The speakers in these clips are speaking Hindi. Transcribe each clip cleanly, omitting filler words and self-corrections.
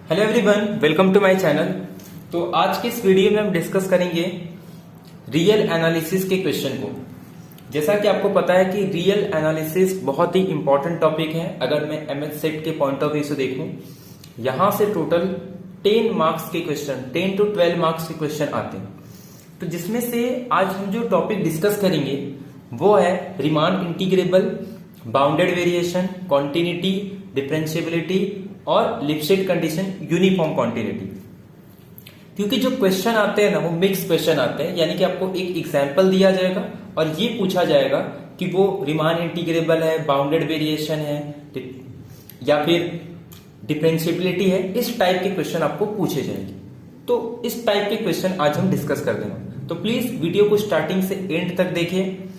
Hello everyone, welcome to my channel. तो आज के इस वीडियो में हम डिस्कस करेंगे रियल एनालिसिस के क्वेश्चन को। जैसा कि आपको पता है कि रियल एनालिसिस बहुत ही इंपॉर्टेंट टॉपिक है। अगर मैं एमएच सेट के पॉइंट ऑफ व्यू से देखूं, यहां से टोटल 10 मार्क्स के क्वेश्चन, 10 to 12 मार्क्स के क्वेश्चन आते हैं। तो जिसमें से आज हम जो टॉपिक डिस्कस करेंगे वो है Riemann integrable, bounded variation, continuity, differentiability और लिपसेट कंडीशन, यूनिफॉर्म कॉन्टिन्यूटी। क्योंकि जो क्वेश्चन आते हैं ना वो मिक्स क्वेश्चन आते हैं, यानी कि आपको एक एग्जांपल दिया जाएगा और ये पूछा जाएगा कि वो रीमान इंटीग्रेबल है, बाउंडेड वेरिएशन है या फिर डिफरेंशिएबिलिटी है। इस टाइप के क्वेश्चन आपको पूछे जाएंगे। तो इस टाइप के क्वेश्चन आज हम डिस्कस कर देंगे। तो प्लीज वीडियो को स्टार्टिंग से एंड तक देखिए।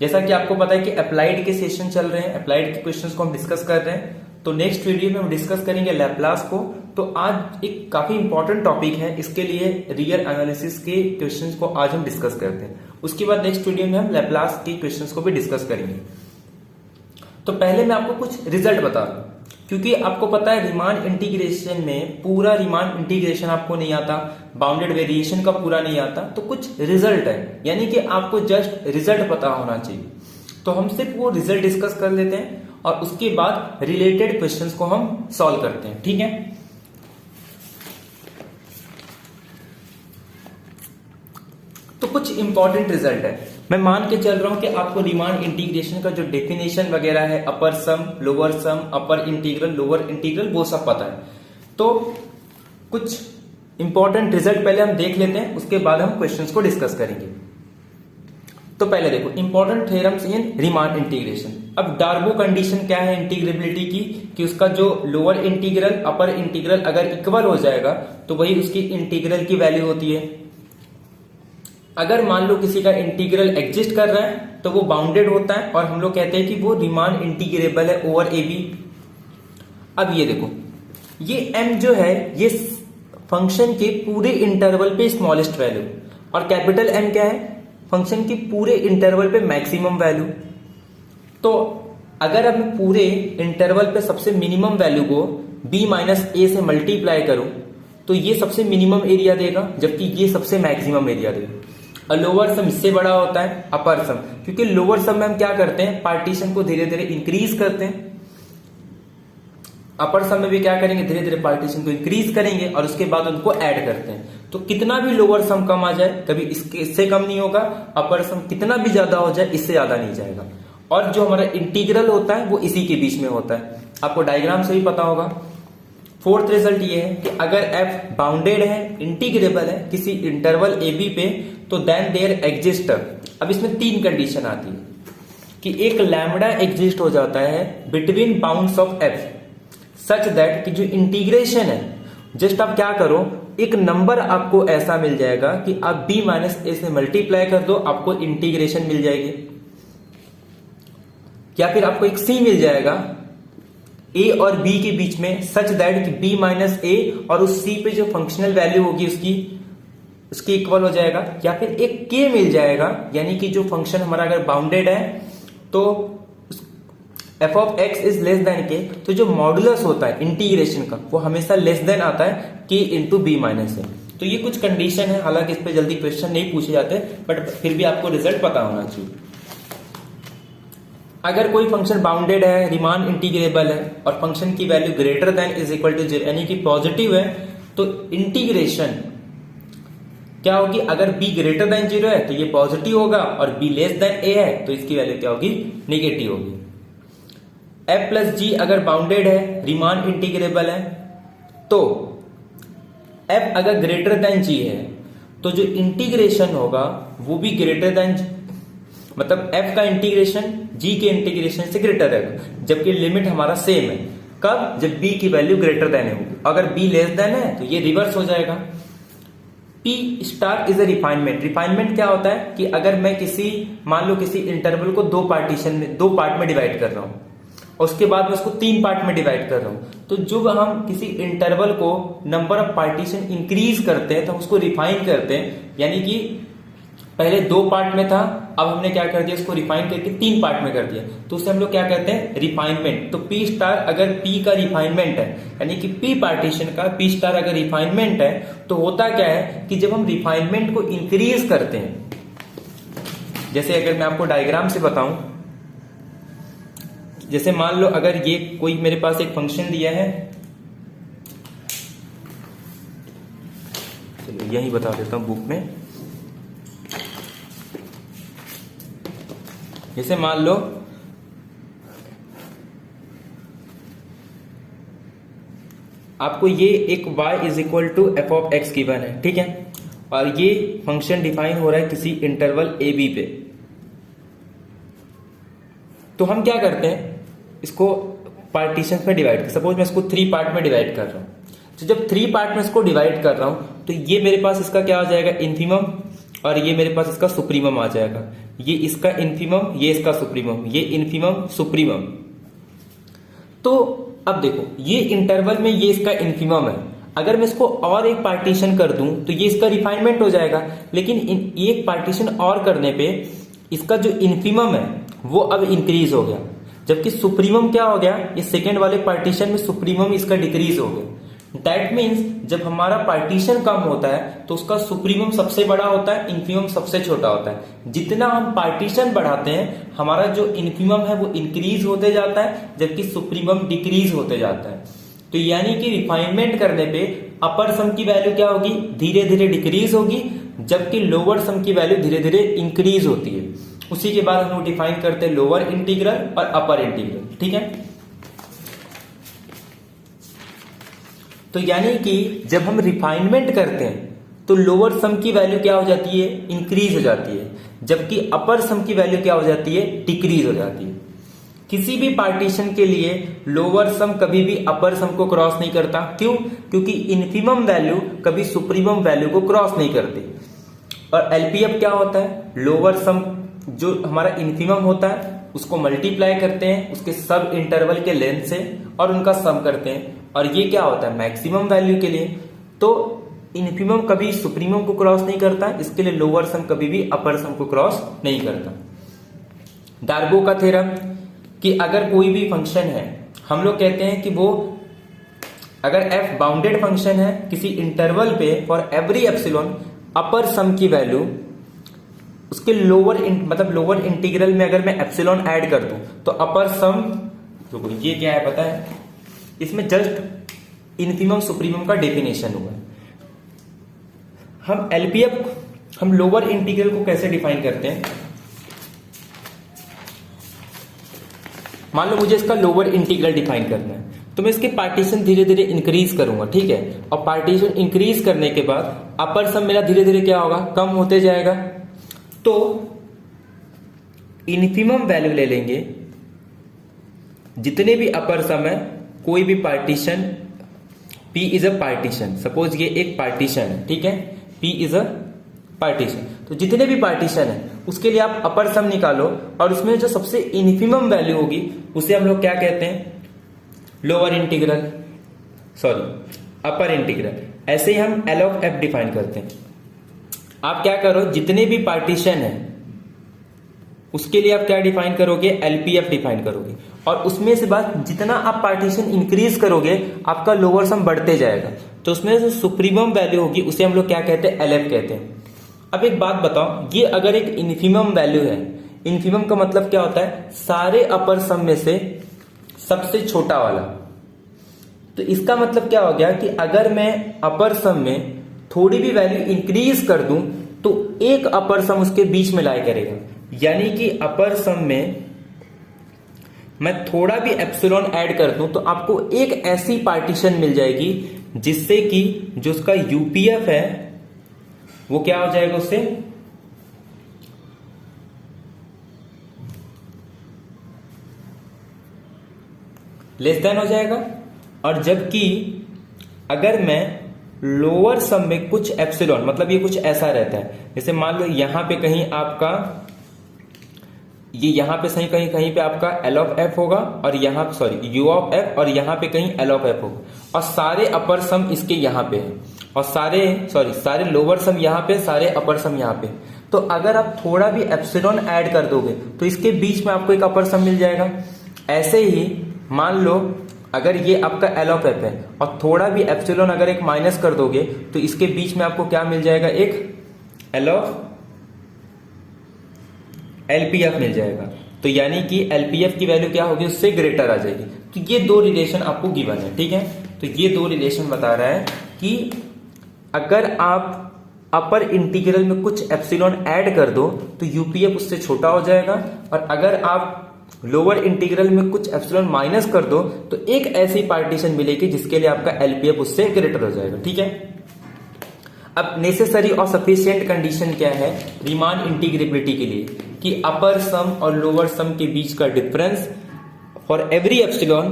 जैसा कि आपको पता है कि अप्लाइड के सेशन चल रहे हैं, अप्लाइड के क्वेश्चंस को हम डिस्कस कर रहे हैं। तो नेक्स्ट वीडियो में हम डिस्कस करेंगे लैपलास को। तो आज एक काफी इंपॉर्टेंट टॉपिक है, इसके लिए रियल एनालिसिस के क्वेश्चंस को आज हम डिस्कस करते हैं। उसके बाद नेक्स्ट वीडियो में हम लैपलास के क्वेश्चंस को भी डिस्कस करेंगे। तो पहले मैं आपको कुछ रिजल्ट बता दूं, क्योंकि आपको पता है रीमान इंटीग्रेशन में पूरा रीमान इंटीग्रेशन आपको नहीं आता, बाउंडेड वेरिएशन का पूरा नहीं आता, तो कुछ रिजल्ट है, यानी कि आपको जस्ट रिजल्ट पता होना चाहिए। तो हम सिर्फ वो रिजल्ट डिस्कस कर लेते हैं और उसके बाद रिलेटेड क्वेश्चंस को हम सॉल्व करते हैं, ठीक है। तो कुछ इंपॉर्टेंट रिजल्ट है। मैं मान के चल रहा हूं कि आपको रीमान इंटीग्रेशन का जो डेफिनेशन वगैरह है, upper sum, lower sum, upper integral, lower integral, वो सब पता है। तो कुछ इंपॉर्टेंट रिजल्ट पहले हम देख लेते हैं, उसके बाद हम क्वेश्चंस को डिस्कस करेंगे। तो पहले देखो इंपॉर्टेंट थ्योरम्स इन रीमान इंटीग्रेशन। अब डार्बो कंडीशन क्या है इंटीग्रेबिलिटी की, कि उसका जो लोअर इंटीग्रल अपर इंटीग्रल अगर इक्वल हो जाएगा तो वही उसकी इंटीग्रल की वैल्यू होती है। अगर मान लो किसी का इंटीग्रल एग्जिस्ट कर रहा है तो वो बाउंडेड होता है और हम लोग कहते हैं कि वो रीमान इंटीग्रेबल है ओवर ए बी। अब ये देखो, ये m जो है ये फंक्शन के पूरे इंटरवल पे स्मॉलेस्ट वैल्यू, और कैपिटल M क्या है, फंक्शन की पूरे इंटरवल पे मैक्सिमम वैल्यू। तो अगर अब मैं पूरे इंटरवल पे सबसे मिनिमम वैल्यू को b माइनस ए से मल्टीप्लाई करूं तो ये सबसे मिनिमम एरिया देगा, जबकि ये सबसे मैक्सिमम एरिया देगा। और लोअर सम इससे बड़ा होता है अपर सम, क्योंकि लोअर सम में हम क्या करते हैं, पार्टीशन को धीरे धीरे इंक्रीज करते हैं। अपर सम में भी क्या करेंगे, धीरे धीरे पार्टीशन को इंक्रीज करेंगे और उसके बाद उनको ऐड करते हैं। तो कितना भी लोअर सम कम आ जाए कभी इससे कम नहीं होगा, अपर सम कितना भी ज्यादा हो जाए इससे ज्यादा नहीं जाएगा। और जो हमारा इंटीग्रल होता है वो इसी के बीच में होता है, आपको डायग्राम से भी पता होगा। फोर्थ रिजल्ट ये है कि अगर f बाउंडेड है, इंटीग्रेबल है किसी इंटरवल ए बी पे, तो देन देयर एग्जिस्ट, अब इसमें 3 कंडीशन आती है कि एक लैम्डा एग्जिस्ट हो जाता है between bounds of f such that कि जो इंटीग्रेशन है, जस्ट आप क्या करो, एक नंबर आपको ऐसा मिल जाएगा कि आप b माइनस ए से मल्टीप्लाई कर दो, आपको इंटीग्रेशन मिल जाएगी। या फिर आपको एक c मिल जाएगा a और b के बीच में, सच दैट कि b माइनस ए और उस c पे जो फंक्शनल वैल्यू होगी उसकी इक्वल हो जाएगा। या फिर एक k मिल जाएगा, यानी कि जो फंक्शन हमारा अगर बाउंडेड है तो f of x is less then k, तो जो मॉडुलस होता है इंटीग्रेशन का वो हमेशा लेस देन आता है k इंटू बी माइनस ए। तो ये कुछ कंडीशन है, हालांकि इस पे जल्दी क्वेश्चन नहीं पूछे जाते, बट फिर भी आपको रिजल्ट पता होना चाहिए। अगर कोई फंक्शन बाउंडेड है, रीमान इंटीग्रेबल है और फंक्शन की value greater than is equal to 0 यानी कि पॉजिटिव है, तो इंटीग्रेशन क्या होगी, अगर b ग्रेटर देन 0 है तो ये पॉजिटिव होगा और b लेस देन a है तो इसकी वैल्यू क्या होगी, नेगेटिव होगी। f प्लस g अगर बाउंडेड है, रीमान इंटीग्रेबल है, तो f अगर ग्रेटर देन g है तो जो इंटीग्रेशन होगा वो भी ग्रेटर देन, मतलब f का इंटीग्रेशन g के इंटीग्रेशन से ग्रेटर है, जबकि लिमिट हमारा सेम है। कब, जब b की वैल्यू ग्रेटर देन है। अगर b लेस देन है तो ये रिवर्स हो जाएगा। p star is a refinement. Refinement क्या होता है कि अगर मैं मान लो किसी इंटरवल को दो पार्ट में डिवाइड कर रहा हूं और उसके बाद मैं उसको 3 पार्ट में डिवाइड कर रहा हूं, तो जब हम किसी इंटरवल को नंबर ऑफ पार्टीशन इंक्रीज करते हैं तो हम उसको रिफाइन करते हैं, यानी कि पहले 2 पार्ट में था, अब हमने क्या कर दिया, इसको रिफाइन करके 3 पार्ट में कर दिया, तो उसे हम लोग क्या कहते हैं, रिफाइनमेंट। तो पी स्टार अगर पी का रिफाइनमेंट है, यानी कि पी पार्टीशन का पी स्टार अगर रिफाइनमेंट है, तो होता क्या है कि जब हम रिफाइनमेंट को इंक्रीज करते हैं, जैसे अगर मैं आपको डायग्राम से बताऊं, जैसे मान लो अगर ये कोई मेरे पास एक फंक्शन दिया है, चलो यही बता देता हूं बुक में। जैसे मान लो आपको ये एक y is equal to f of x given है, ठीक है, और ये फंक्शन डिफाइन हो रहा है किसी इंटरवल ए बी पे। तो हम क्या करते हैं, इसको पार्टीशन पे डिवाइड, सपोज मैं इसको 3 पार्ट में डिवाइड कर रहा हूं, तो जब 3 पार्ट में इसको डिवाइड कर रहा हूं, तो ये मेरे पास इसका क्या आ जाएगा, इन्फीमम, और ये मेरे पास इसका सुप्रीमम आ जाएगा। ये इसका इन्फीमम, ये इसका सुप्रीमम, ये इन्फीमम सुप्रीमम। तो अब देखो, ये इंटरवल में ये इसका इन्फीमम है, अगर मैं इसको और एक पार्टीशन कर दूं तो ये इसका रिफाइनमेंट हो जाएगा, लेकिन एक पार्टीशन और करने पे इसका जो इन्फीमम है वो अब इंक्रीज हो गया, जबकि सुप्रीमम क्या हो गया, ये सेकेंड वाले पार्टीशन में सुप्रीमम इसका डिक्रीज हो गया। दैट मीन्स जब हमारा पार्टीशन कम होता है तो उसका सुप्रीमम सबसे बड़ा होता है, इन्फीमम सबसे छोटा होता है। जितना हम पार्टीशन बढ़ाते हैं, हमारा जो इन्फीमम है वो इंक्रीज होते जाता है, जबकि सुप्रीमम डिक्रीज होते जाता है। तो यानी कि रिफाइनमेंट करने पे अपर सम की वैल्यू क्या होगी, धीरे धीरे डिक्रीज होगी, जबकि लोअर सम की वैल्यू धीरे धीरे इंक्रीज होती है। उसी के बाद हम डिफाइन करते हैं लोअर इंटीग्रल और अपर इंटीग्रल, ठीक है। तो यानी कि जब हम रिफाइनमेंट करते हैं तो लोअर सम की वैल्यू क्या हो जाती है, इंक्रीज हो जाती है, जबकि अपर सम की वैल्यू क्या हो जाती है, डिक्रीज हो जाती है। किसी भी पार्टीशन के लिए लोअर सम कभी भी अपर सम को क्रॉस नहीं करता। क्यों? क्योंकि इन्फीमम वैल्यू कभी सुप्रीमम वैल्यू को क्रॉस नहीं करती। और एलपीएफ क्या होता है, लोअर सम जो हमारा इन्फीमम होता है उसको मल्टीप्लाई करते हैं उसके सब इंटरवल के लेंथ से और उनका सम करते हैं, और ये क्या होता है, मैक्सिमम वैल्यू के लिए। तो इन्फीमम कभी सुप्रीमम को क्रॉस नहीं करता, इसके लिए लोअर सम कभी भी अपर सम को क्रॉस नहीं करता। डार्बो का थ्योरम कि अगर कोई भी फंक्शन है, हम लोग कहते हैं कि वो अगर f बाउंडेड फंक्शन है किसी इंटरवल पे फॉर एवरी एप्सिलॉन, अपर सम की वैल्यू उसके लोअर इंटीग्रल में अगर मैं एप्सिलॉन ऐड कर दूं तो अपर सम, तो ये क्या है पता है, इसमें जस्ट इन्फीमम सुप्रीमम का डेफिनेशन हुआ है। हम एलपीएफ, हम लोअर इंटीग्रल को कैसे डिफाइन करते हैं, मान लो मुझे इसका लोअर इंटीग्रल डिफाइन करना है, तो मैं इसके पार्टीशन धीरे धीरे इंक्रीज करूंगा, ठीक है, और पार्टीशन इंक्रीज करने के बाद अपर सम मेरा धीरे धीरे क्या होगा, कम होते जाएगा। तो इन्फीमम वैल्यू ले लेंगे, जितने भी अपर सम है, कोई भी partition, P is a partition, suppose ये एक पार्टीशन है, ठीक है, P इज अ पार्टीशन, तो जितने भी पार्टीशन है उसके लिए आप अपर सम निकालो, और उसमें जो सबसे इन्फीमम वैल्यू होगी उसे हम लोग क्या कहते हैं, lower integral, sorry upper integral. ऐसे ही हम एल ऑफ एफ डिफाइन करते हैं। आप क्या करो, जितने भी पार्टीशन है उसके लिए आप क्या डिफाइन करोगे, एलपीएफ डिफाइन करोगे, और उसमें से बाद जितना आप पार्टीशन इंक्रीज करोगे आपका लोअर सम बढ़ते जाएगा, तो उसमें जो सुप्रीमम वैल्यू होगी उसे हम लोग क्या कहते हैं, एलएफ कहते हैं। अब एक बात बताओ, ये अगर एक इन्फीमम वैल्यू है, इन्फीमम का मतलब क्या होता है, सारे अपर सम में से सबसे छोटा वाला। तो इसका मतलब क्या हो गया कि अगर मैं अपर सम में थोड़ी भी वैल्यू इंक्रीज कर दूं तो एक अपर सम उसके बीच में लाई करेगा, यानी कि अपर सम में मैं थोड़ा भी एप्सिलॉन ऐड कर दूं तो आपको एक ऐसी पार्टीशन मिल जाएगी जिससे कि जो उसका यूपीएफ है वो क्या हो जाएगा, उससे लेस देन हो जाएगा। और जबकि अगर मैं लोअर सम में कुछ एप्सिलॉन, मतलब ये कुछ ऐसा रहता है, जैसे मान लो यहां पे कहीं आपका ये यहां पे सही कहीं पे आपका एल ऑफ एफ होगा, और यहां सॉरी यू ऑफ एफ, और यहां पे कहीं एल ऑफ एफ होगा, और सारे अपर सम इसके यहां पे है, और सारे लोअर सम यहां पे, सारे अपर सम यहां पे। तो अगर आप थोड़ा भी एप्सिलॉन ऐड कर दोगे तो इसके बीच में आपको एक अपर सम मिल जाएगा। ऐसे ही मान लो अगर ये आपका एल ऑफ एफ है और थोड़ा भी एप्सिलॉन अगर एक माइनस कर दोगे तो इसके बीच में आपको क्या मिल जाएगा, एक एल ऑफ एलपीएफ मिल जाएगा। तो यानी कि एलपीएफ की वैल्यू क्या होगी, उससे ग्रेटर आ जाएगी। तो ये दो रिलेशन आपको गिवन है, ठीक है। तो ये दो रिलेशन बता रहा है कि अगर आप अपर इंटीग्रल में कुछ एप्सिलॉन ऐड कर दो तो यूपीएफ उससे छोटा हो जाएगा, और अगर आप लोअर इंटीग्रल में कुछ एप्सिलॉन माइनस कर दो तो एक ऐसी पार्टीशन मिलेगी जिसके लिए आपका एलपीएफ उससे ग्रेटर हो जाएगा, ठीक है। अब नेसेसरी और सफिशिएंट कंडीशन क्या है रीमान इंटीग्रेबिलिटी के लिए, कि अपर सम और लोअर सम के बीच का डिफरेंस फॉर एवरी एप्सिलॉन,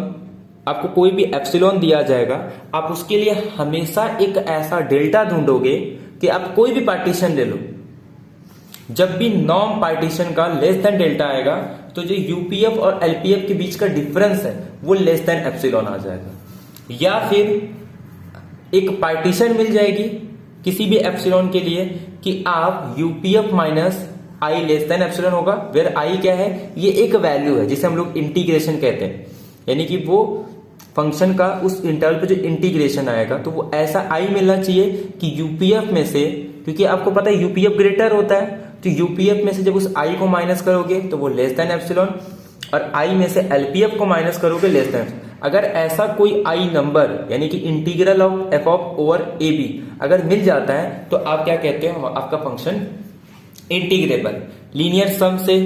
आपको कोई भी एप्सिलॉन दिया जाएगा, आप उसके लिए हमेशा एक ऐसा डेल्टा ढूंढोगे कि आप कोई भी पार्टीशन ले लो, जब भी नॉर्म पार्टीशन का लेस देन डेल्टा आएगा तो जो यूपीएफ और एलपीएफ के बीच का डिफरेंस है वो लेस देन एप्सिलॉन आ जाएगा। या फिर एक पार्टीशन मिल जाएगी किसी भी एप्सिलॉन के लिए कि आप यूपीएफ माइनस आई लेस देन एप्सिलॉन होगा, वेयर आई क्या है, ये एक वैल्यू है जिसे हम लोग इंटीग्रेशन कहते हैं, यानी कि वो फंक्शन का उस इंटरवल पे जो इंटीग्रेशन आएगा तो वो ऐसा आई मिलना चाहिए कि यूपीएफ में से, क्योंकि आपको पता है यूपीएफ ग्रेटर होता है, तो यूपीएफ में से जब उस आई को माइनस करोगे तो वो लेस देन एप्सिलॉन, और आई में से एलपीएफ को माइनस करोगे लेस देन। अगर ऐसा कोई आई नंबर यानी कि integral of f of over a b अगर मिल जाता है तो आप क्या कहते हो, आपका फंक्शन इंटीग्रेबल। लीनियर सम से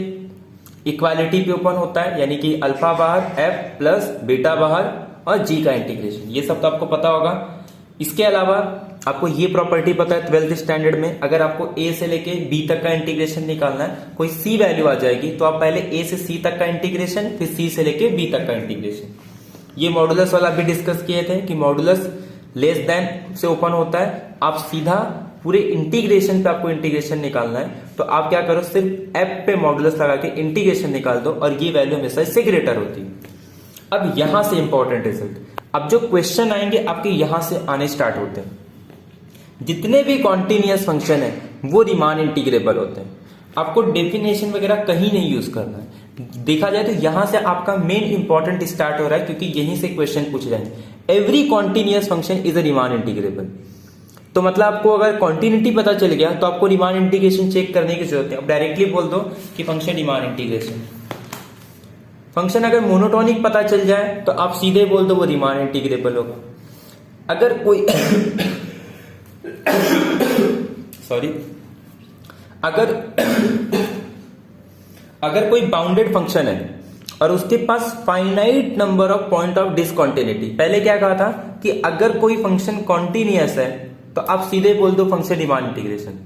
इक्वालिटी पे ओपन होता है, यानी कि अल्फा बाहर एफ प्लस बीटा बाहर और जी का इंटीग्रेशन, ये सब तो आपको पता होगा। इसके अलावा आपको ये प्रॉपर्टी पता है 12th स्टैंडर्ड में, अगर आपको ए से लेके बी तक का इंटीग्रेशन निकालना है, कोई सी वैल्यू आ जाएगी तो आप पहले ए से सी तक का इंटीग्रेशन, फिर सी से लेके बी तक का इंटीग्रेशन। ये मॉडुलस वाला भी डिस्कस किए थे कि मॉडुलस लेस देन से ओपन होता है, आप सीधा पूरे इंटीग्रेशन पे आपको इंटीग्रेशन निकालना है तो आप क्या करो, सिर्फ एफ पे मॉडुलस लगा के इंटीग्रेशन निकाल दो और ये वैल्यू हमेशा इससे ग्रेटर होती है। अब यहां से इंपॉर्टेंट रिजल्ट, अब जो क्वेश्चन आएंगे आपके यहां से आने स्टार्ट होते हैं। जितने भी कॉन्टिन्यूअस फंक्शन है वो रीमान इंटीग्रेबल होते हैं, आपको डेफिनेशन वगैरह कहीं नहीं यूज करना है। देखा जाए तो यहां से आपका मेन इंपॉर्टेंट स्टार्ट हो रहा है, क्योंकि यहीं से क्वेश्चन पूछ रहे हैं every continuous function is a Riemann integrable. तो मतलब आपको अगर कॉन्टिन्यूटी पता चल गया तो आपको रीमान इंटीग्रेशन चेक करने की जरूरत है। अब डायरेक्टली बोल दो कि फंक्शन रीमान इंटीग्रेशन। फंक्शन अगर मोनोटोनिक पता चल जाए तो आप सीधे बोल दो वो रीमान इंटीग्रेबल होगा। अगर कोई सॉरी अगर कोई बाउंडेड फंक्शन है और उसके पास finite number of point of discontinuity, पहले क्या कहा था कि अगर कोई फंक्शन कॉन्टिन्यूअस है तो आप सीधे बोल दो फंक्शन रीमान इंटीग्रेशन।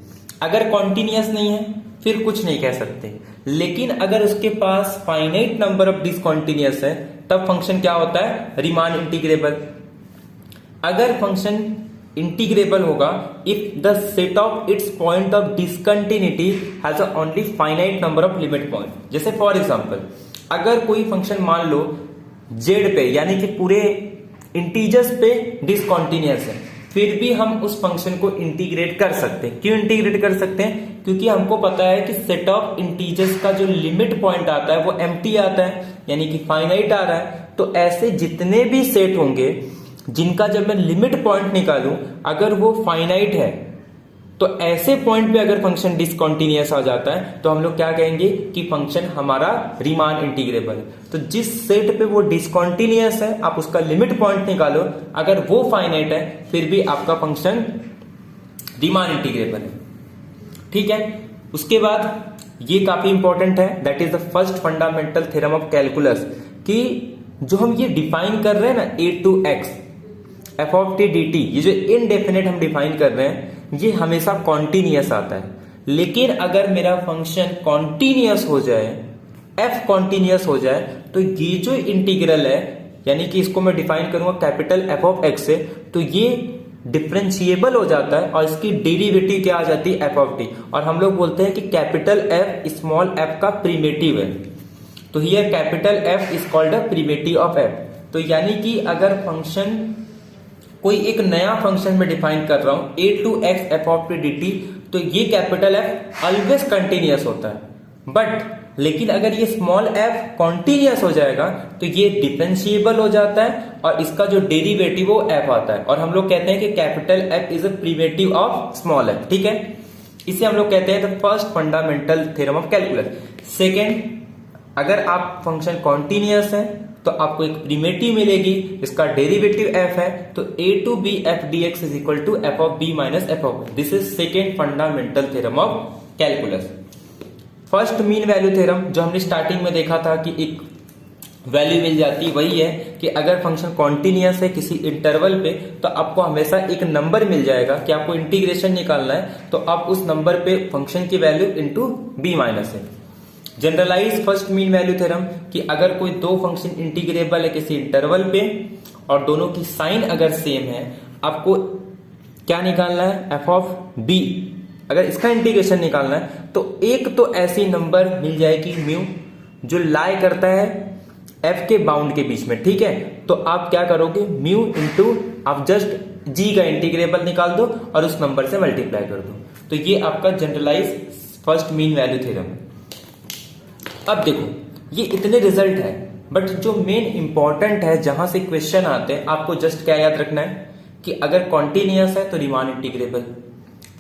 अगर कॉन्टिन्यूअस नहीं है फिर कुछ नहीं कह सकते, लेकिन अगर उसके पास फाइनाइट नंबर ऑफ डिसकंटिन्यूअस है तब फंक्शन क्या होता है, रीमान इंटीग्रेबल। अगर फंक्शन इंटीग्रेबल होगा if the set of its point of discontinuity has only finite number of limit point. जैसे फॉर एग्जांपल अगर कोई फंक्शन मान लो जेड पे यानी कि पूरे इंटीजर्स पे डिसकंटिन्यूअस है, फिर भी हम उस फंक्शन को इंटीग्रेट कर सकते हैं। क्यों इंटीग्रेट कर सकते हैं, क्योंकि हमको पता है कि सेट ऑफ इंटीजर्स का जो लिमिट पॉइंट आता है वो एम्प्टी आता है, यानी कि फाइनाइट आ रहा है। तो ऐसे जितने भी सेट होंगे जिनका जब मैं लिमिट पॉइंट निकालूं अगर वो फाइनाइट है तो ऐसे पॉइंट पे अगर फंक्शन डिसकंटिन्यूअस आ जाता है तो हम लोग क्या कहेंगे कि फंक्शन हमारा रीमान इंटीग्रेबल है। तो जिस सेट पे वो डिसकंटिन्यूअस है आप उसका लिमिट पॉइंट निकालो, अगर वो फाइनाइट है फिर भी आपका फंक्शन रीमान इंटीग्रेबल है, ठीक है। उसके बाद ये काफी इंपॉर्टेंट है, that is the first fundamental theorem of calculus, कि जो हम ये डिफाइन कर रहे हैं ना a to x f of t d t, ये जो इनडेफिनेट हम डिफाइन कर रहे हैं ये हमेशा कॉन्टिन्यूअस आता है। लेकिन अगर मेरा फंक्शन कॉन्टिन्यूअस हो जाए, एफ कॉन्टिन्यूअस हो जाए, तो ये जो इंटीग्रल है यानी कि इसको मैं डिफाइन करूंगा कैपिटल एफ ऑफ एक्स से, तो ये डिफरेंशिएबल हो जाता है और इसकी डेरिवेटिव क्या आ जाती है, एफ ऑफ टी। और हम लोग बोलते हैं कि कैपिटल एफ स्मॉल एफ का प्रीमेटिव है, तो here capital F is called a primitive of F. तो यानी कि अगर फंक्शन कोई एक नया फंक्शन में डिफाइन कर रहा हूं a to x f of t d t, तो ये कैपिटल एफ ऑलवेज कंटिन्यूअस होता है। बट लेकिन अगर ये स्मॉल एफ कॉन्टिन्यूअस हो जाएगा तो ये डिफरेंशिएबल हो जाता है और इसका जो डेरिवेटिव वो एफ आता है, और हम लोग कहते हैं कि capital F is a primitive of small F. ठीक है, इसे हम लोग कहते हैं the first fundamental theorem of calculus. Second, अगर आप फंक्शन कॉन्टिन्यूअस है तो आपको एक प्रिमिटिव मिलेगी, इसका डेरिवेटिव एफ है, तो a to b f d x is equal to f of b minus f of. This is second fundamental theorem of calculus. First mean value theorem जो हमने स्टार्टिंग में देखा था कि एक वैल्यू मिल जाती, वही है कि अगर फंक्शन कॉन्टिन्यूअस है किसी इंटरवल पे तो आपको हमेशा एक नंबर मिल जाएगा कि आपको इंटीग्रेशन निकालना है, तो आप उस नंबर पे फंक्शन की वैल्यू इंटू बी माइनस है। Generalize first mean value theorem कि अगर कोई दो फंक्शन इंटीग्रेबल है किसी इंटरवल पे और दोनों की साइन अगर सेम है, आपको क्या निकालना है, एफ ऑफ बी। अगर इसका इंटीग्रेशन निकालना है तो एक तो ऐसी नंबर मिल जाएगी म्यू जो लाई करता है एफ के बाउंड के बीच में। ठीक है, तो आप क्या करोगे, म्यू इंटू आप जस्ट जी का इंटीग्रेबल निकाल दो और उस नंबर से मल्टीप्लाई कर दो। तो ये आपका generalize first mean value theorem है। अब देखो ये इतने रिजल्ट है, बट जो मेन इंपॉर्टेंट है जहां से क्वेश्चन आते हैं, आपको जस्ट क्या याद रखना है कि अगर कॉन्टिन्यूअस है तो Riemann integrable,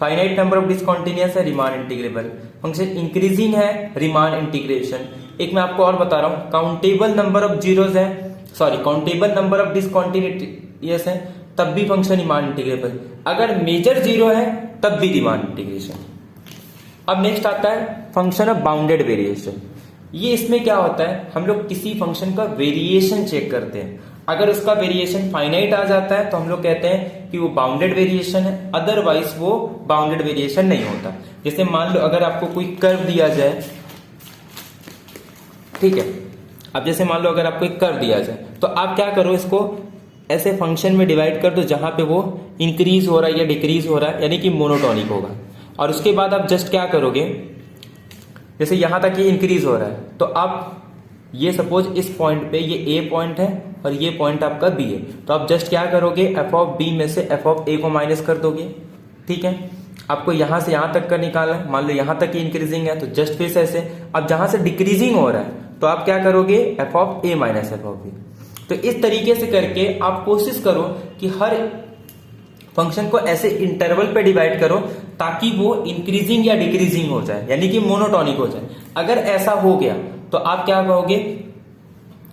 finite number of discontinuous है रीमान इंटीग्रेबल, फंक्शन इंक्रीजिंग है रीमान इंटीग्रेशन। एक मैं आपको और बता रहा हूं, काउंटेबल नंबर ऑफ जीरोस है, sorry countable number of discontinuous है तब भी फंक्शन रीमान इंटीग्रेबल, अगर मेजर जीरो है तब भी रीमान इंटीग्रेशन। अब नेक्स्ट आता है फंक्शन ऑफ बाउंडेड वेरिएशन। ये इसमें क्या होता है, हम लोग किसी फंक्शन का वेरिएशन चेक करते हैं, अगर उसका वेरिएशन फाइनाइट आ जाता है तो हम लोग कहते हैं कि वो बाउंडेड वेरिएशन है, अदरवाइज वो बाउंडेड वेरिएशन नहीं होता। जैसे मान लो अगर आपको कोई कर्व दिया जाए, ठीक है, अब जैसे मान लो अगर आपको एक कर्व दिया जाए तो आप क्या करो, इसको ऐसे फंक्शन में डिवाइड कर दो जहां पे वो इंक्रीज हो रहा है या डिक्रीज हो रहा है, यानी कि मोनोटोनिक होगा। और उसके बाद आप जस्ट क्या करोगे, जैसे यहां तक ये इंक्रीज हो रहा है तो आप ये सपोज इस पॉइंट पे ये ए पॉइंट है और ये पॉइंट आपका बी है, तो आप जस्ट क्या करोगे, एफ ऑफ बी में से एफ ऑफ ए को माइनस कर दोगे। ठीक है, आपको यहां से यहां तक का निकालना है, मान लो यहां तक ये इंक्रीजिंग है तो जस्ट फिर से ऐसे, अब जहां से डिक्रीजिंग हो रहा है तो आप क्या करोगे, f of a minus f of b. तो इस तरीके से करके आप कोशिश करो कि हर फंक्शन को ऐसे इंटरवल पे डिवाइड करो ताकि वो इंक्रीजिंग या डिक्रीजिंग हो जाए, यानी कि मोनोटोनिक हो जाए। अगर ऐसा हो गया तो आप क्या कहोगे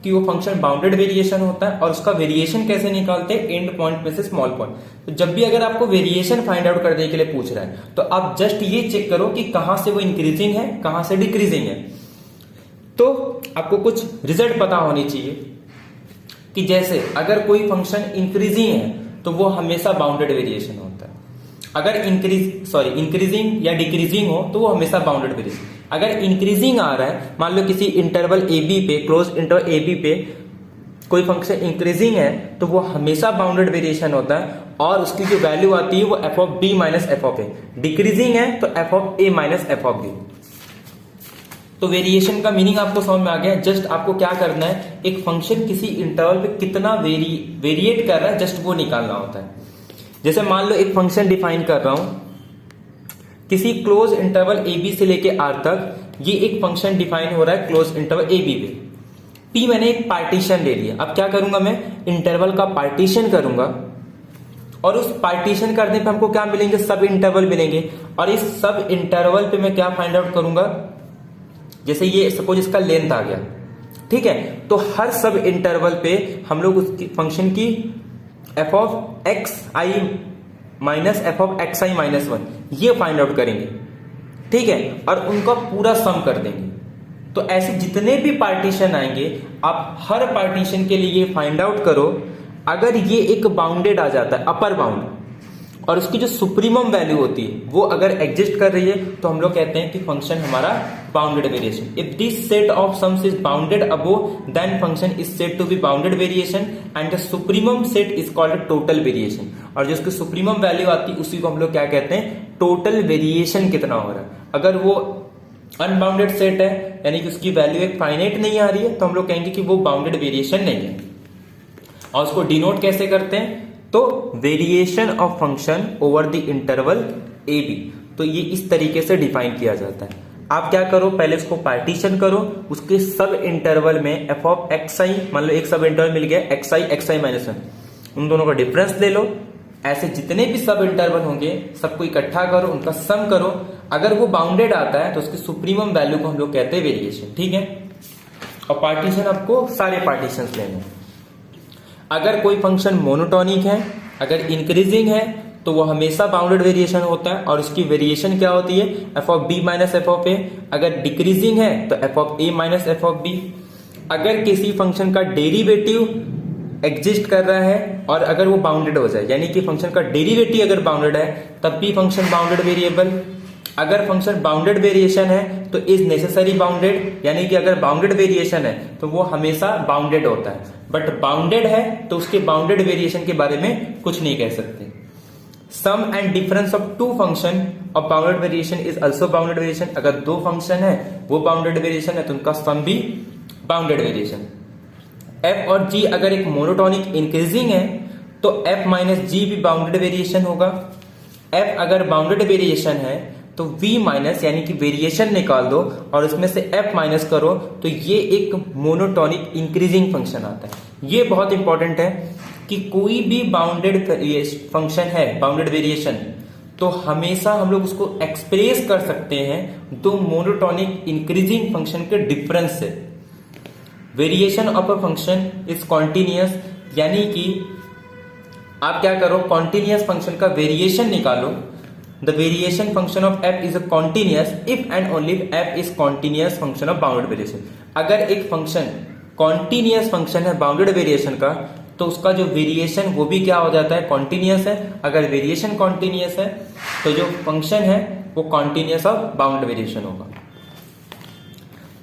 कि वो फंक्शन बाउंडेड वेरिएशन होता है। और उसका वेरिएशन कैसे निकालते हैं, एंड पॉइंट में से स्मॉल पॉइंट। तो जब भी अगर आपको वेरिएशन फाइंड आउट करने के लिए पूछ रहा है तो आप जस्ट ये चेक करो कि कहां से वो इंक्रीजिंग है, कहां से डिक्रीजिंग है। तो आपको कुछ रिजल्ट पता होनी चाहिए कि जैसे अगर कोई फंक्शन इंक्रीजिंग है तो वो हमेशा बाउंडेड वेरिएशन होता है, अगर इंक्रीजिंग या डिक्रीजिंग हो तो वो हमेशा बाउंडेड वेरिएशन। अगर इंक्रीजिंग आ रहा है, मान लो किसी इंटरवल ए बी पे, क्लोज इंटरवल ए बी पे कोई फंक्शन इंक्रीजिंग है तो वो हमेशा बाउंडेड वेरिएशन होता है, और उसकी जो वैल्यू आती है वो f of b minus f of a. Decreasing है तो f of a minus f of b. तो वेरिएशन का मीनिंग आपको समझ में आ गया। जस्ट आपको क्या करना है, एक फंक्शन किसी इंटरवल पे कितना वेरिएट कर रहा है जस्ट वो निकालना होता है। जैसे मान लो एक फंक्शन डिफाइन कर रहा हूं किसी क्लोज इंटरवल ए बी से लेके आर तक, ये एक फंक्शन डिफाइन हो रहा है क्लोज इंटरवल ए बी पे। पी मैंने एक पार्टीशन ले लिया, अब क्या करूंगा, मैं इंटरवल का पार्टीशन करूंगा और उस पार्टीशन करने पे हमको क्या मिलेंगे, सब इंटरवल मिलेंगे। और इस सब इंटरवल पे मैं क्या फाइंड आउट करूंगा, जैसे ये सपोज इसका लेंथ आ गया, ठीक है, तो हर सब इंटरवल पे हम लोग उसकी फंक्शन की F of x I minus f of x I minus one ये फाइंड आउट करेंगे, ठीक है, और उनका पूरा सम कर देंगे। तो ऐसे जितने भी पार्टीशन आएंगे आप हर पार्टीशन के लिए ये फाइंड आउट करो, अगर ये एक बाउंडेड आ जाता है अपर बाउंड और उसकी जो सुप्रीमम वैल्यू होती है वो अगर एग्जिस्ट कर रही है तो हम लोग कहते हैं कि फंक्शन हमारा bounded variation. If this set of sums is bounded above then function is said to be bounded variation and the supremum set is called total variation. और जो उसकी सुप्रीमम वैल्यू आती है उसी को हम लोग क्या कहते हैं, टोटल वेरिएशन कितना हो रहा है। अगर वो अनबाउंडेड सेट है यानी कि उसकी वैल्यू एक फाइनाइट नहीं आ रही है तो हम लोग कहेंगे कि वो बाउंडेड वेरिएशन नहीं है। और उसको डिनोट कैसे करते हैं, तो variation of function over the interval a b. तो ये इस तरीके से डिफाइन किया जाता है। आप क्या करो, पहले इसको पार्टीशन करो, उसके सब इंटरवल में एफ ऑफ एक्स आई, मान लो एक सब इंटरवल मिल गया एक्स आई माइनस वन, उन दोनों का डिफरेंस ले लो। ऐसे जितने भी सब इंटरवल होंगे सबको इकट्ठा करो, उनका सम करो। अगर वो बाउंडेड आता है तो उसकी सुप्रीमम वैल्यू को हम लोग कहते हैं वेरिएशन, ठीक है। और पार्टीशन आपको सारे पार्टीशन लेने। अगर कोई फंक्शन मोनोटॉनिक है, अगर इंक्रीजिंग है, तो वो हमेशा बाउंडेड वेरिएशन होता है और उसकी वेरिएशन क्या होती है, f of b minus f of a. अगर डिक्रीजिंग है तो f of a minus f of b. अगर किसी फंक्शन का डेरिवेटिव एग्जिस्ट कर रहा है और अगर वो बाउंडेड हो जाए, यानी कि फंक्शन का डेरिवेटिव अगर बाउंडेड है तब भी फंक्शन बाउंडेड वेरिएबल। अगर फंक्शन बाउंडेड वेरिएशन है तो इज नेसेसरी बाउंडेड, यानी कि अगर बाउंडेड वेरिएशन है तो वो हमेशा बाउंडेड होता है। बट बाउंडेड है तो उसके बाउंडेड वेरिएशन के बारे में कुछ नहीं कह सकते। Sum and difference of two function of bounded variation is also bounded variation. अगर दो फंक्शन है वो बाउंडेड वेरिएशन है तो उनका सम भी बाउंडेड वेरिएशन। एफ और जी अगर एक मोनोटॉनिक इंक्रीजिंग है तो एफ माइनस जी भी बाउंडेड वेरिएशन होगा। एफ अगर बाउंडेड वेरिएशन है तो वी माइनस यानी कि वेरिएशन निकाल दो और उसमें से एफ माइनस करो तो ये एक मोनोटॉनिक इंक्रीजिंग फंक्शन आता है। ये बहुत इंपॉर्टेंट है कि कोई भी बाउंडेड फंक्शन है, बाउंडेड वेरिएशन, तो हमेशा हम लोग उसको एक्सप्रेस कर सकते हैं दो मोनोटॉनिक इंक्रीजिंग फंक्शन के डिफरेंस से। Variation of a function is continuous, यानी कि आप क्या करो, कॉन्टिन्यूअस फंक्शन का वेरिएशन निकालो। The variation function of F is a continuous if and only if F is continuous function of bounded variation. अगर एक फंक्शन कॉन्टिन्यूअस फंक्शन है बाउंडेड वेरिएशन का तो उसका जो वेरिएशन वो भी क्या हो जाता है, कॉन्टिन्यूअस है। अगर वेरिएशन कॉन्टिन्यूअस है तो जो फंक्शन है वो कॉन्टिन्यूअस ऑफ बाउंडेड वेरिएशन होगा।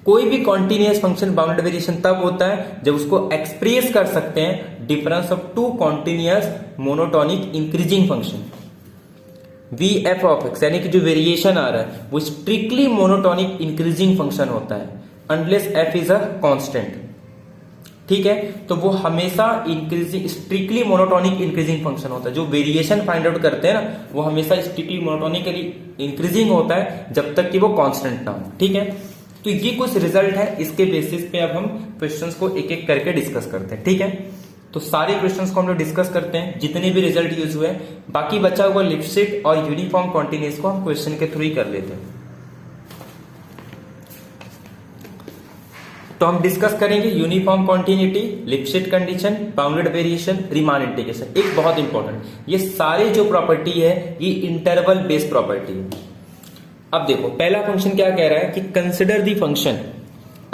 कोई भी कॉन्टिन्यूअस फंक्शन बाउंडेड वेरिएशन तब होता है जब उसको एक्सप्रेस कर सकते हैं difference of two continuous monotonic increasing function. V f of x यानी कि जो वेरिएशन आ रहा है वो स्ट्रिक्टली मोनोटॉनिक इंक्रीजिंग फंक्शन होता है unless F is a constant, ठीक है। तो वो हमेशा increasing strictly monotonic increasing function होता है। जो वेरिएशन फाइंड आउट करते हैं ना वो हमेशा स्ट्रिक्टली मोनोटॉनिकली इंक्रीजिंग होता है जब तक कि वो कांस्टेंट ना हो, ठीक है। तो ये कुछ रिजल्ट है, इसके बेसिस पे अब हम क्वेश्चंस को एक एक करके डिस्कस करते हैं, ठीक है। तो सारे क्वेश्चंस को हम लोग डिस्कस करते हैं जितने भी रिजल्ट यूज हुए। बाकी बचा हुआ लिपस्टिक और यूनिफॉर्म कॉन्टिन्यूअस को हम क्वेश्चन के थ्रू ही कर लेते हैं। तो हम डिस्कस करेंगे uniform continuity, lipstick condition, bounded variation, Riemann integration. एक बहुत इंपॉर्टेंट, ये सारे जो प्रॉपर्टी है ये इंटरवल बेस्ड प्रॉपर्टी है। अब देखो पहला फंक्शन क्या कह रहा है कि consider the function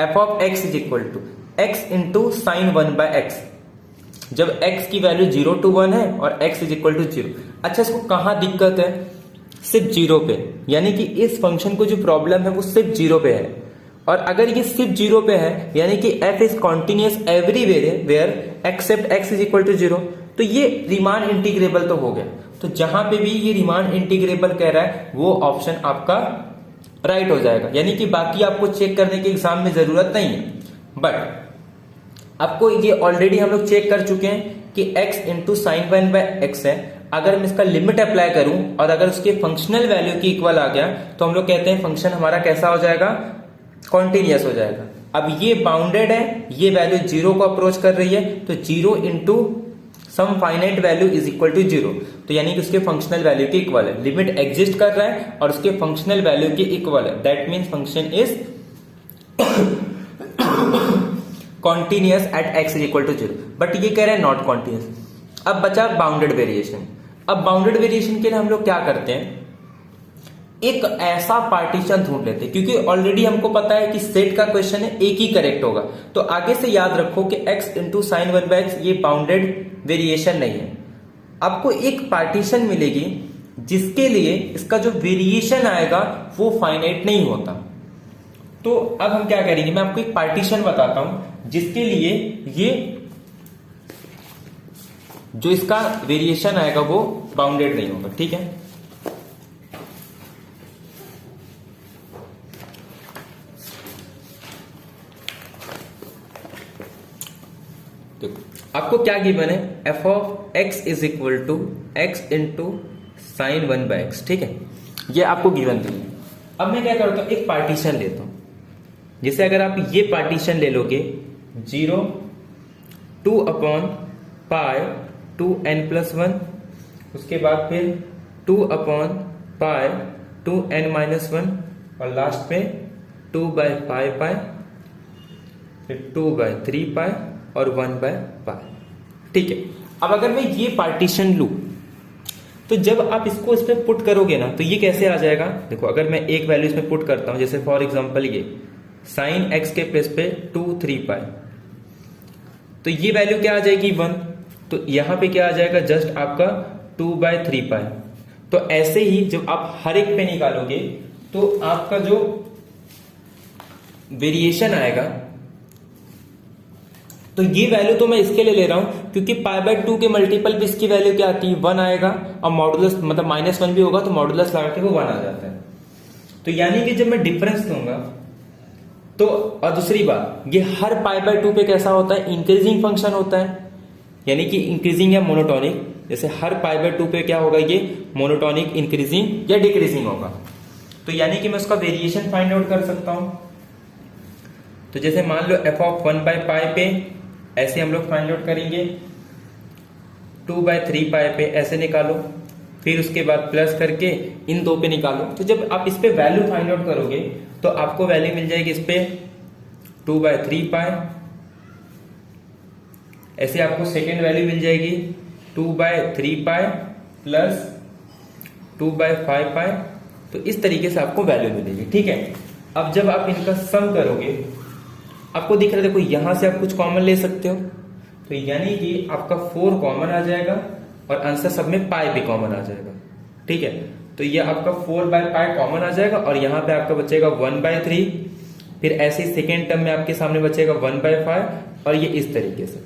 f of x is equal to x into sine 1/x जब x की वैल्यू 0 to 1 है और x इज इक्वल टू 0। अच्छा, इसको कहां दिक्कत है, सिर्फ 0 पे, यानी कि इस फंक्शन को जो प्रॉब्लम है वो सिर्फ 0 पे है। और अगर ये सिर्फ 0 पे है यानी कि f is continuous everywhere where except x is equal to 0, तो ये रीमान इंटीग्रेबल तो हो गया। तो जहां पे भी ये रीमान इंटीग्रेबल कह रहा है वो ऑप्शन आपका राइट हो जाएगा, यानी कि बाकी आपको चेक करने के एग्जाम में जरूरत नहीं है। बट आपको ये ऑलरेडी हम लोग चेक कर चुके हैं कि x इंटू साइन 1/x है। अगर मैं इसका लिमिट अप्लाई करूं और अगर उसके फंक्शनल वैल्यू की इक्वल आ गया तो हम लोग कहते हैं फंक्शन हमारा कैसा हो जाएगा, कॉन्टिन्यूअस हो जाएगा। अब ये बाउंडेड है, ये वैल्यू 0 को अप्रोच कर रही है, तो 0 into some finite value is equal to 0, तो यानी कि उसके फंक्शनल वैल्यू के इक्वल है। लिमिट एग्जिस्ट कर रहा है और उसके फंक्शनल वैल्यू के इक्वल है, that means function is continuous at x is equal to 0। But ये कह रहे हैं नॉट कॉन्टिन्यूअस। अब बचा बाउंडेड वेरिएशन। अब बाउंडेड वेरिएशन के लिए हम लोग क्या करते हैं, एक ऐसा पार्टीशन ढूंढ लेते हैं, क्योंकि ऑलरेडी हमको पता है कि सेट का क्वेश्चन है, एक ही करेक्ट होगा। तो आगे से याद रखो कि x इंटू साइन 1/x ये बाउंडेड वेरिएशन नहीं है। आपको एक पार्टीशन मिलेगी जिसके लिए इसका जो वेरिएशन आएगा वो फाइनाइट नहीं होता। तो अब हम क्या करेंगे, मैं आपको एक पार्टीशन बताता हूं जिसके लिए ये जो इसका वेरिएशन आएगा वो बाउंडेड नहीं होगा, ठीक है। देखो आपको क्या गिवन है, f of x is equal to x into sine 1/x, ठीक है। ये आपको गिवन दी है। अब मैं क्या करता हूं, एक पार्टीशन लेता हूं। जैसे अगर आप ये पार्टीशन ले लोगे 0 2 अपॉन पाई 2n+1, उसके बाद फिर 2 अपॉन पाई 2n-1 और लास्ट में 2/पाई फिर 2/3 पाई और 1/पाई। ठीक है, अब अगर मैं ये पार्टीशन लूं तो जब आप इसको इसमें पुट करोगे ना तो ये कैसे आ जाएगा। देखो अगर मैं एक वैल्यू इसमें पुट करता हूं, जैसे फॉर एग्जांपल ये sin x के प्लेस पे 2/3 पाई, तो ये वैल्यू क्या आ जाएगी 1, तो यहां पे क्या आ जाएगा जस्ट आपका 2/3 पाई। तो ऐसे ही जब आप हर एक पे निकालोगे तो आपका जो वेरिएशन आएगा, तो ये वैल्यू तो मैं इसके लिए ले रहा हूं क्योंकि π/2 के मल्टीपल पे इसकी वैल्यू क्या आती है 1 आएगा, और मॉडुलस मतलब -1 भी होगा तो मॉडुलस लगा के वो 1 आ जाता है। तो यानी कि जब मैं डिफरेंस दूंगा तो, और दूसरी बात ये हर π/2 पे कैसा होता है, इंक्रीजिंग फंक्शन होता है, यानी कि इंक्रीजिंग या मोनोटोनिक। जैसे हर π/2 पे क्या होगा, ये मोनोटोनिक, इंक्रीजिंग या डिक्रीजिंग होगा। तो यानी कि मैं उसका वेरिएशन फाइंड आउट कर सकता हूं। तो जैसे मान लो f(1/π) पे ऐसे हम लोग फाइंड आउट करेंगे, 2/3 पाई पे ऐसे निकालो, फिर उसके बाद प्लस करके इन दो पे निकालो। तो जब आप इस पे वैल्यू फाइंड आउट करोगे तो आपको वैल्यू मिल जाएगी इस पे 2/3 पाई, ऐसे आपको सेकेंड वैल्यू मिल जाएगी 2/3 पाई प्लस 2/5 पाई। तो इस तरीके से आपको वैल्यू मिलेगी। ठीक है, अब जब आप इनका सम करोगे आपको दिख रहा है, देखो यहां से आप कुछ कॉमन ले सकते हो, तो यानी कि आपका 4 कॉमन आ जाएगा और आंसर सब में पाई भी कॉमन आ जाएगा। ठीक है, तो ये आपका 4/पाई कॉमन आ जाएगा और यहां पे आपका बचेगा 1/3, फिर ऐसे ही सेकेंड टर्म में आपके सामने बचेगा 1/5 और ये इस तरीके से।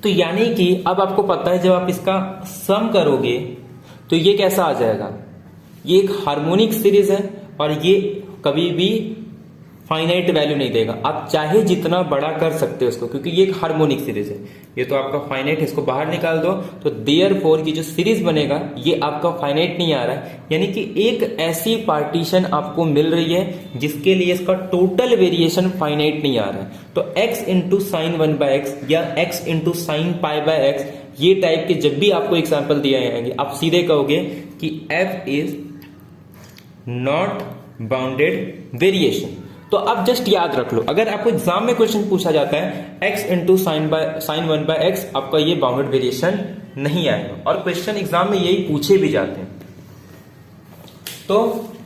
तो यानी कि अब आपको पता है जब आप इसका सम करोगे तो ये कैसा आ जाएगा, ये एक हार्मोनिक सीरीज है और ये कभी भी फाइनाइट वैल्यू नहीं देगा। आप चाहे जितना बड़ा कर सकते हो इसको, क्योंकि ये एक हार्मोनिक सीरीज है। ये तो आपका फाइनाइट है, इसको बाहर निकाल दो तो देयरफॉर की जो सीरीज बनेगा ये आपका फाइनाइट नहीं आ रहा है। यानी कि एक ऐसी पार्टीशन आपको मिल रही है जिसके लिए इसका टोटल वेरिएशन फाइनाइट नहीं आ रहा है। तो x इंटू साइन 1/x या x इंटू साइन π/x, ये टाइप के जब भी आपको एग्जाम्पल दिए जाएंगे आप सीधे कहोगे कि f is not bounded variation. तो अब जस्ट याद रख लो, अगर आपको एग्जाम में क्वेश्चन पूछा जाता है x इंटू साइन 1/x, आपका ये बाउंडेड वेरिएशन नहीं आएगा और क्वेश्चन एग्जाम में यही पूछे भी जाते हैं। तो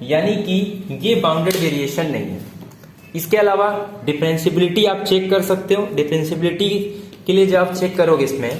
यानी कि ये बाउंडेड वेरिएशन नहीं है। इसके अलावा डिफरेंशिएबिलिटी आप चेक कर सकते हो। डिफरेंशिएबिलिटी के लिए जब आप चेक करोगे इसमें,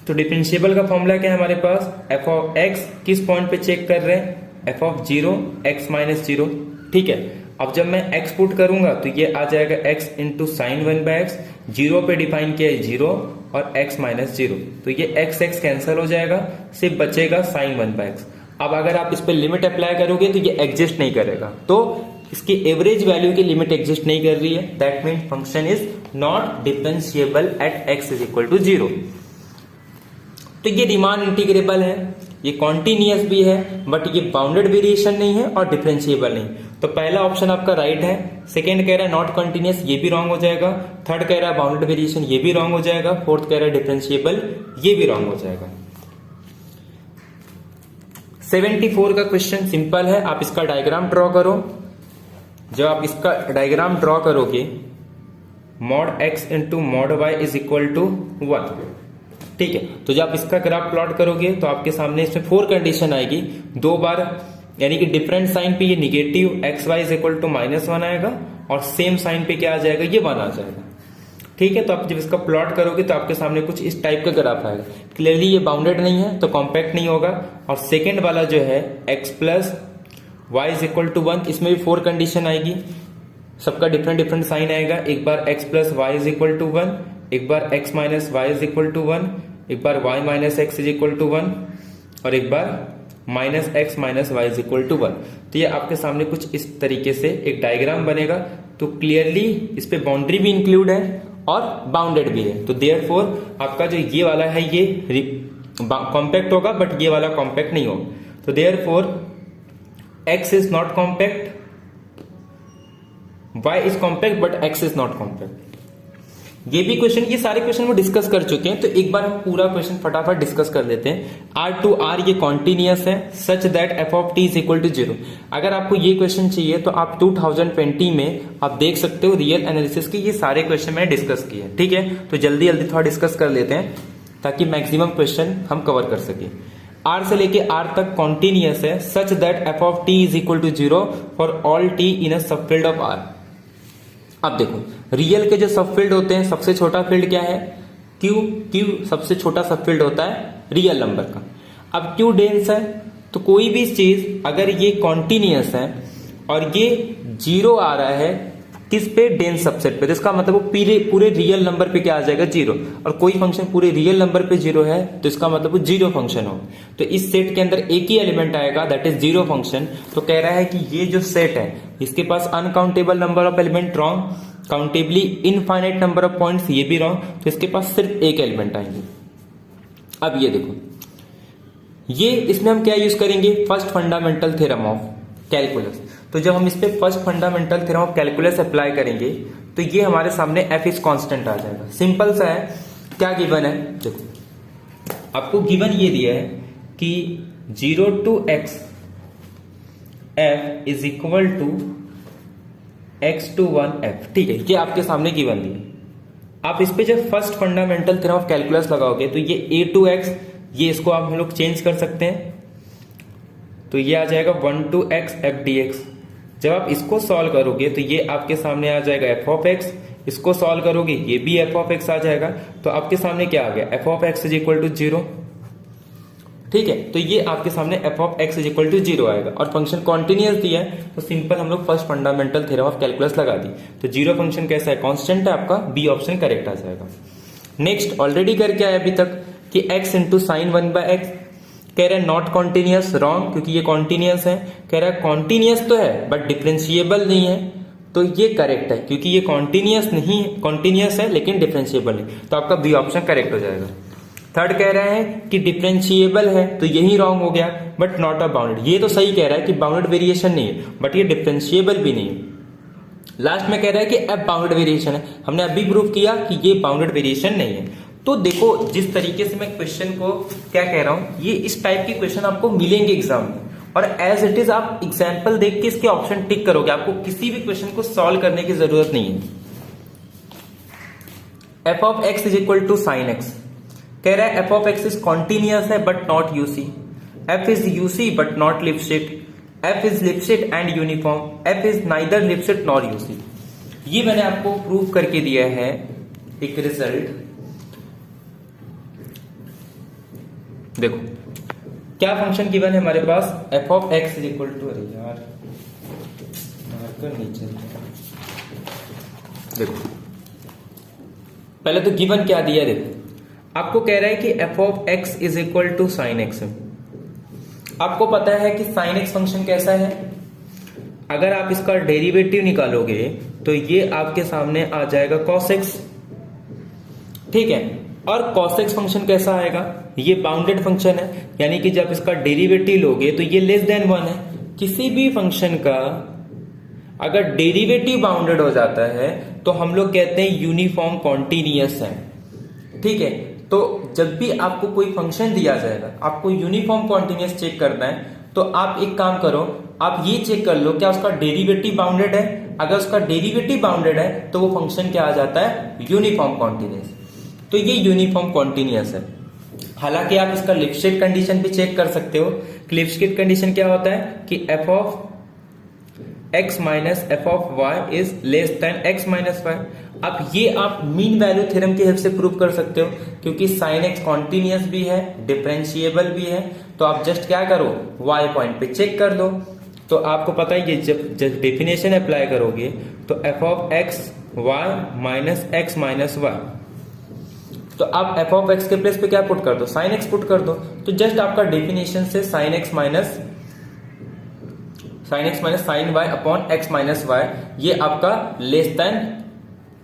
तो डिफरेंशिएबल का फॉर्मूला क्या है हमारे पास, f(x) किस पॉइंट पे चेक कर रहे हैं, f(0) x-0। ठीक है, अब जब मैं x पुट करूंगा तो ये आ जाएगा x इंटू साइन 1/x, 0 पे डिफाइन किया है 0 और x-0, तो ये x कैंसिल हो जाएगा, सिर्फ बचेगा साइन 1/x। अब अगर आप इस पे लिमिट अप्लाई करोगे तो ये एग्जिस्ट नहीं करेगा, तो इसकी एवरेज वैल्यू की लिमिट एग्जिस्ट नहीं कर रही है। That mean function is not differentiable at x is equal to 0। तो ये रीमान इंटीग्रेबल है, ये कॉन्टिन्यूअस भी है, बट ये बाउंडेड वेरिएशन नहीं है और डिफरेंशिएबल नहीं। तो पहला ऑप्शन आपका राइट है। सेकंड कह रहा है नॉट कॉन्टिन्यूअस, ये भी रॉन्ग हो जाएगा। थर्ड कह रहा है बाउंडेड वेरिएशन, ये भी रॉन्ग हो जाएगा। फोर्थ कह रहा है डिफरेंशिएबल, ये भी रॉन्ग हो जाएगा। 74 का क्वेश्चन सिंपल है, आप इसका डायग्राम ड्रॉ करो। जब आप इसका डायग्राम ड्रॉ करोगे, mod x into mod y is equal to 1। ठीक है, तो जब आप इसका ग्राफ प्लॉट करोगे तो आपके सामने इसमें 4 कंडीशन आएगी, 2 बार, यानी कि डिफरेंट साइन पे ये negative xy is equal to -1 आएगा और सेम साइन पे क्या आ जाएगा, ये 1 आ जाएगा। ठीक है, तो आप जब इसका प्लॉट करोगे तो आपके सामने कुछ इस टाइप का ग्राफ आएगा। क्लियरली ये बाउंडेड नहीं है तो कॉम्पैक्ट नहीं होगा। और सेकेंड वाला जो है x plus y is equal to 1, इसमें भी 4 कंडीशन आएगी, सबका डिफरेंट साइन आएगा। एक बार x plus y is equal to 1, एक बार x minus y is equal to 1, एक बार y minus x is equal to 1 और एक बार minus x minus y is equal to 1। तो ये आपके सामने कुछ इस तरीके से एक डायग्राम बनेगा। तो क्लियरली इस पे बाउंड्री भी इंक्लूड है और बाउंडेड भी है। तो देयरफॉर आपका जो ये वाला है ये कॉम्पैक्ट होगा, बट ये वाला कॉम्पैक्ट नहीं होगा। तो therefore x is not compact, y is compact but x is not compact. ये भी क्वेश्चन, ये सारे क्वेश्चन वो डिस्कस कर चुके हैं, तो एक बार हम पूरा क्वेश्चन फटाफट डिस्कस कर लेते हैं। R to R ये कॉन्टिन्यूअस है such that f of t is equal to 0। अगर आपको ये क्वेश्चन चाहिए तो आप 2020 में आप देख सकते हो रियल एनालिसिस के ये सारे क्वेश्चन मैंने डिस्कस किए हैं, ठीक है। तो जल्दी जल्दी थोड़ा डिस्कस कर लेते हैं ताकि मैक्सिमम क्वेश्चन हम कवर कर सके। R से लेके R तक कॉन्टिन्यूअस है such that f of t is equal to 0 for all t in a subfield of R। अब देखो रियल के जो सबफील्ड होते हैं सबसे छोटा फील्ड क्या है, Q सबसे छोटा सबफील्ड होता है रियल नंबर का। अब Q डेंस है, तो कोई भी चीज अगर ये कॉन्टिन्यूअस है और ये 0 आ रहा है किस पे, डेंस सबसेट पे, तो इसका मतलब वो पूरे रियल नंबर पे क्या आ जाएगा 0। और कोई फंक्शन पूरे रियल नंबर पे 0 है तो इसका मतलब वो 0 फंक्शन हो। तो इस सेट के अंदर एक ही एलिमेंट आएगा दैट इज 0 फंक्शन। तो कह रहा है कि ये जो सेट है इसके पास uncountable number of element wrong, countably infinite number of points ये भी रॉन्ग, तो इसके पास सिर्फ एक एलिमेंट आएंगे। अब ये देखो, ये इसमें हम क्या यूज करेंगे, first fundamental theorem of calculus. तो जब हम इस पे first fundamental theorem of calculus apply करेंगे तो ये हमारे सामने f इज कांस्टेंट आ जाएगा। सिंपल सा है, क्या गिवन है, देखो आपको गिवन ये दिया है कि 0 to x f is equal to x to 1 f, ठीक है। ये आपके सामने गिवन दिया। आप इस पे जब first fundamental theorem of calculus लगाओगे तो ये a to x, ये इसको आप हम लोग चेंज कर सकते हैं, तो ये आ जाएगा 1 to x f dx। जब आप इसको सॉल्व करोगे तो ये आपके सामने आ जाएगा f ऑफ x, इसको सॉल्व करोगे ये भी f ऑफ x आ जाएगा, तो आपके सामने क्या आ गया, f of x is equal to 0, ठीक है। तो ये आपके सामने f of x is equal to 0 आएगा और फंक्शन कॉन्टिन्यूअस दिया है, तो सिंपल हम लोग first fundamental theorem of calculus लगा दी। तो 0 फंक्शन कैसा है, कांस्टेंट है, आपका बी ऑप्शन करेक्ट आ जाएगा। नेक्स्ट ऑलरेडी करके आया अभी तक कि x इंटू साइन 1/x, कह रहा है नॉट कॉन्टिन्यूअस, रॉन्ग, क्योंकि ये कॉन्टिन्यूअस है। कह रहा है कॉन्टिन्यूअस तो है बट डिफरेंशिएबल नहीं है, तो ये करेक्ट है क्योंकि ये कॉन्टिन्यूअस नहीं है, कॉन्टिन्यूअस है लेकिन डिफरेंशिएबल है, तो आपका बी ऑप्शन करेक्ट हो जाएगा। थर्ड कह रहा है कि डिफरेंशिएबल है, तो यही रॉन्ग हो गया, बट नॉट अ बाउंडेड। ये तो सही कह रहा है कि बाउंडेड वेरिएशन नहीं है, बट ये डिफरेंशिएबल भी नहीं है। लास्ट में कह रहा है कि एफ बाउंडेड वेरिएशन है, हमने अभी प्रूव किया कि ये बाउंडेड वेरिएशन नहीं है। तो देखो जिस तरीके से मैं क्वेश्चन को क्या कह रहा हूं, ये इस टाइप के क्वेश्चन आपको मिलेंगे एग्जाम में, और एज इट इज आप एग्जाम्पल देख के इसके ऑप्शन टिक करोगे, आपको किसी भी क्वेश्चन को सॉल्व करने की जरूरत नहीं है। F of x is equal to sine x, कह रहा है f of x is continuous है but not UC, f is UC but not Lipschitz, f is Lipschitz and uniform, f is neither Lipschitz nor UC. ये मैंने आपको प्रूव करके दिया है एक रिजल्ट। देखो क्या फंक्शन गिवन है हमारे पास, f of x is equal to, अरे यार नीचे देखो, पहले तो गिवन क्या दिया, देखो आपको कह रहा है कि f of x is equal to sine x। आपको पता है कि साइन x फंक्शन कैसा है, अगर आप इसका डेरिवेटिव निकालोगे तो ये आपके सामने आ जाएगा cos x, ठीक है। और cos x फंक्शन कैसा आएगा, ये बाउंडेड फंक्शन है, यानी कि जब इसका डेरिवेटिव लोगे तो ये लेस देन 1 है। किसी भी फंक्शन का अगर डेरिवेटिव बाउंडेड हो जाता है तो हम लोग कहते हैं यूनिफॉर्म कॉन्टिन्यूअस है, ठीक है। तो जब भी आपको कोई फंक्शन दिया जाएगा, आपको यूनिफॉर्म कॉन्टिन्यूअस चेक करना है, तो आप एक काम करो, आप ये चेक कर लो क्या उसका डेरिवेटिव बाउंडेड है। अगर उसका डेरिवेटिव बाउंडेड है तो वो फंक्शन क्या आ जाता है, यूनिफॉर्म कॉन्टिन्यूअस। तो ये यूनिफॉर्म कॉन्टिन्यूअस है। हालांकि आप इसका लिपस्टिक कंडीशन भी चेक कर सकते हो। लिपस्टिक कंडीशन क्या होता है कि f of x minus f of y is less than x minus y. अब ये आप मीन वैल्यू थ्योरम की हेल्प से प्रूव कर सकते हो, क्योंकि साइन x कॉन्टिन्यूअस भी है, डिफरेंशिएबल भी है। तो आप जस्ट क्या करो, y पॉइंट पे चेक कर दो, तो आपको पता है ये जब डेफिनेशन अप्लाई करोगे तो f of x y minus x minus y, तो आप f ऑफ x के प्लेस पे क्या पुट कर दो, साइन x पुट कर दो। तो जस्ट आपका डेफिनेशन से sine x minus sine y upon x minus y, ये आपका लेस देन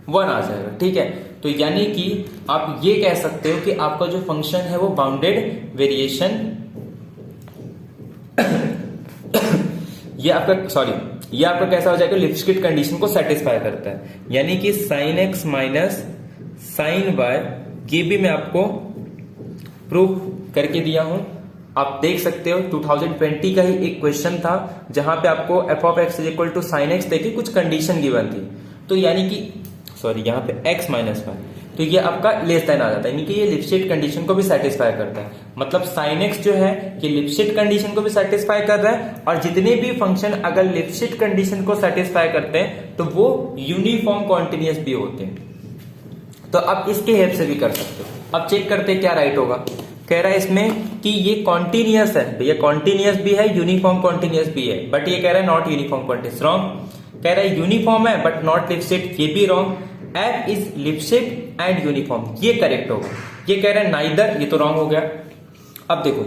1 आ जाएगा, ठीक है। तो यानी कि आप ये कह सकते हो कि आपका जो फंक्शन है वो बाउंडेड वेरिएशन ये आपका कैसा हो जाएगा, लिप्स्किट कंडीशन को सेटिस्फाई करता है, यानी कि sine x minus sine y, ये भी मैं आपको प्रूफ करके दिया हूं। आप देख सकते हो 2020 का ही एक क्वेश्चन था जहां पे आपको f of x is equal to sine x देखिए कुछ कंडीशन गिवन थी, तो यानी कि यहाँ पे एक्स माइनस वाई, तो ये आपका लेस देन आ जाता है, यानी कि ये लिप्स्किट कंडीशन को भी सेटिस्फाई करता है। मतलब साइन एक्स जो है ये लिप्स्किट कंडीशन को भी सेटिस्फाई कर रहा है, और जितने भी फंक्शन अगर लिप्स्किट कंडीशन को सेटिस्फाई करते हैं तो वो यूनिफॉर्म कॉन्टिन्यूअस भी होते हैं। तो आप इसके हेल्प से भी कर सकते हो। अब चेक करते हैं क्या राइट होगा। कह रहा है इसमें कि ये कॉन्टिन्यूअस है, भैया कॉन्टिन्यूअस भी है, यूनिफॉर्म कॉन्टिन्यूअस भी है, बट ये कह रहा है नॉट यूनिफॉर्म कॉन्टिन्यूअस, रॉन्ग। कह रहा है यूनिफॉर्म है बट नॉट लिप्स्किट, ये भी रॉन्ग। F is Lipschitz and uniform, ये करेक्ट होगा। ये कह रहा है नाइदर, ये तो रॉन्ग हो गया। अब देखो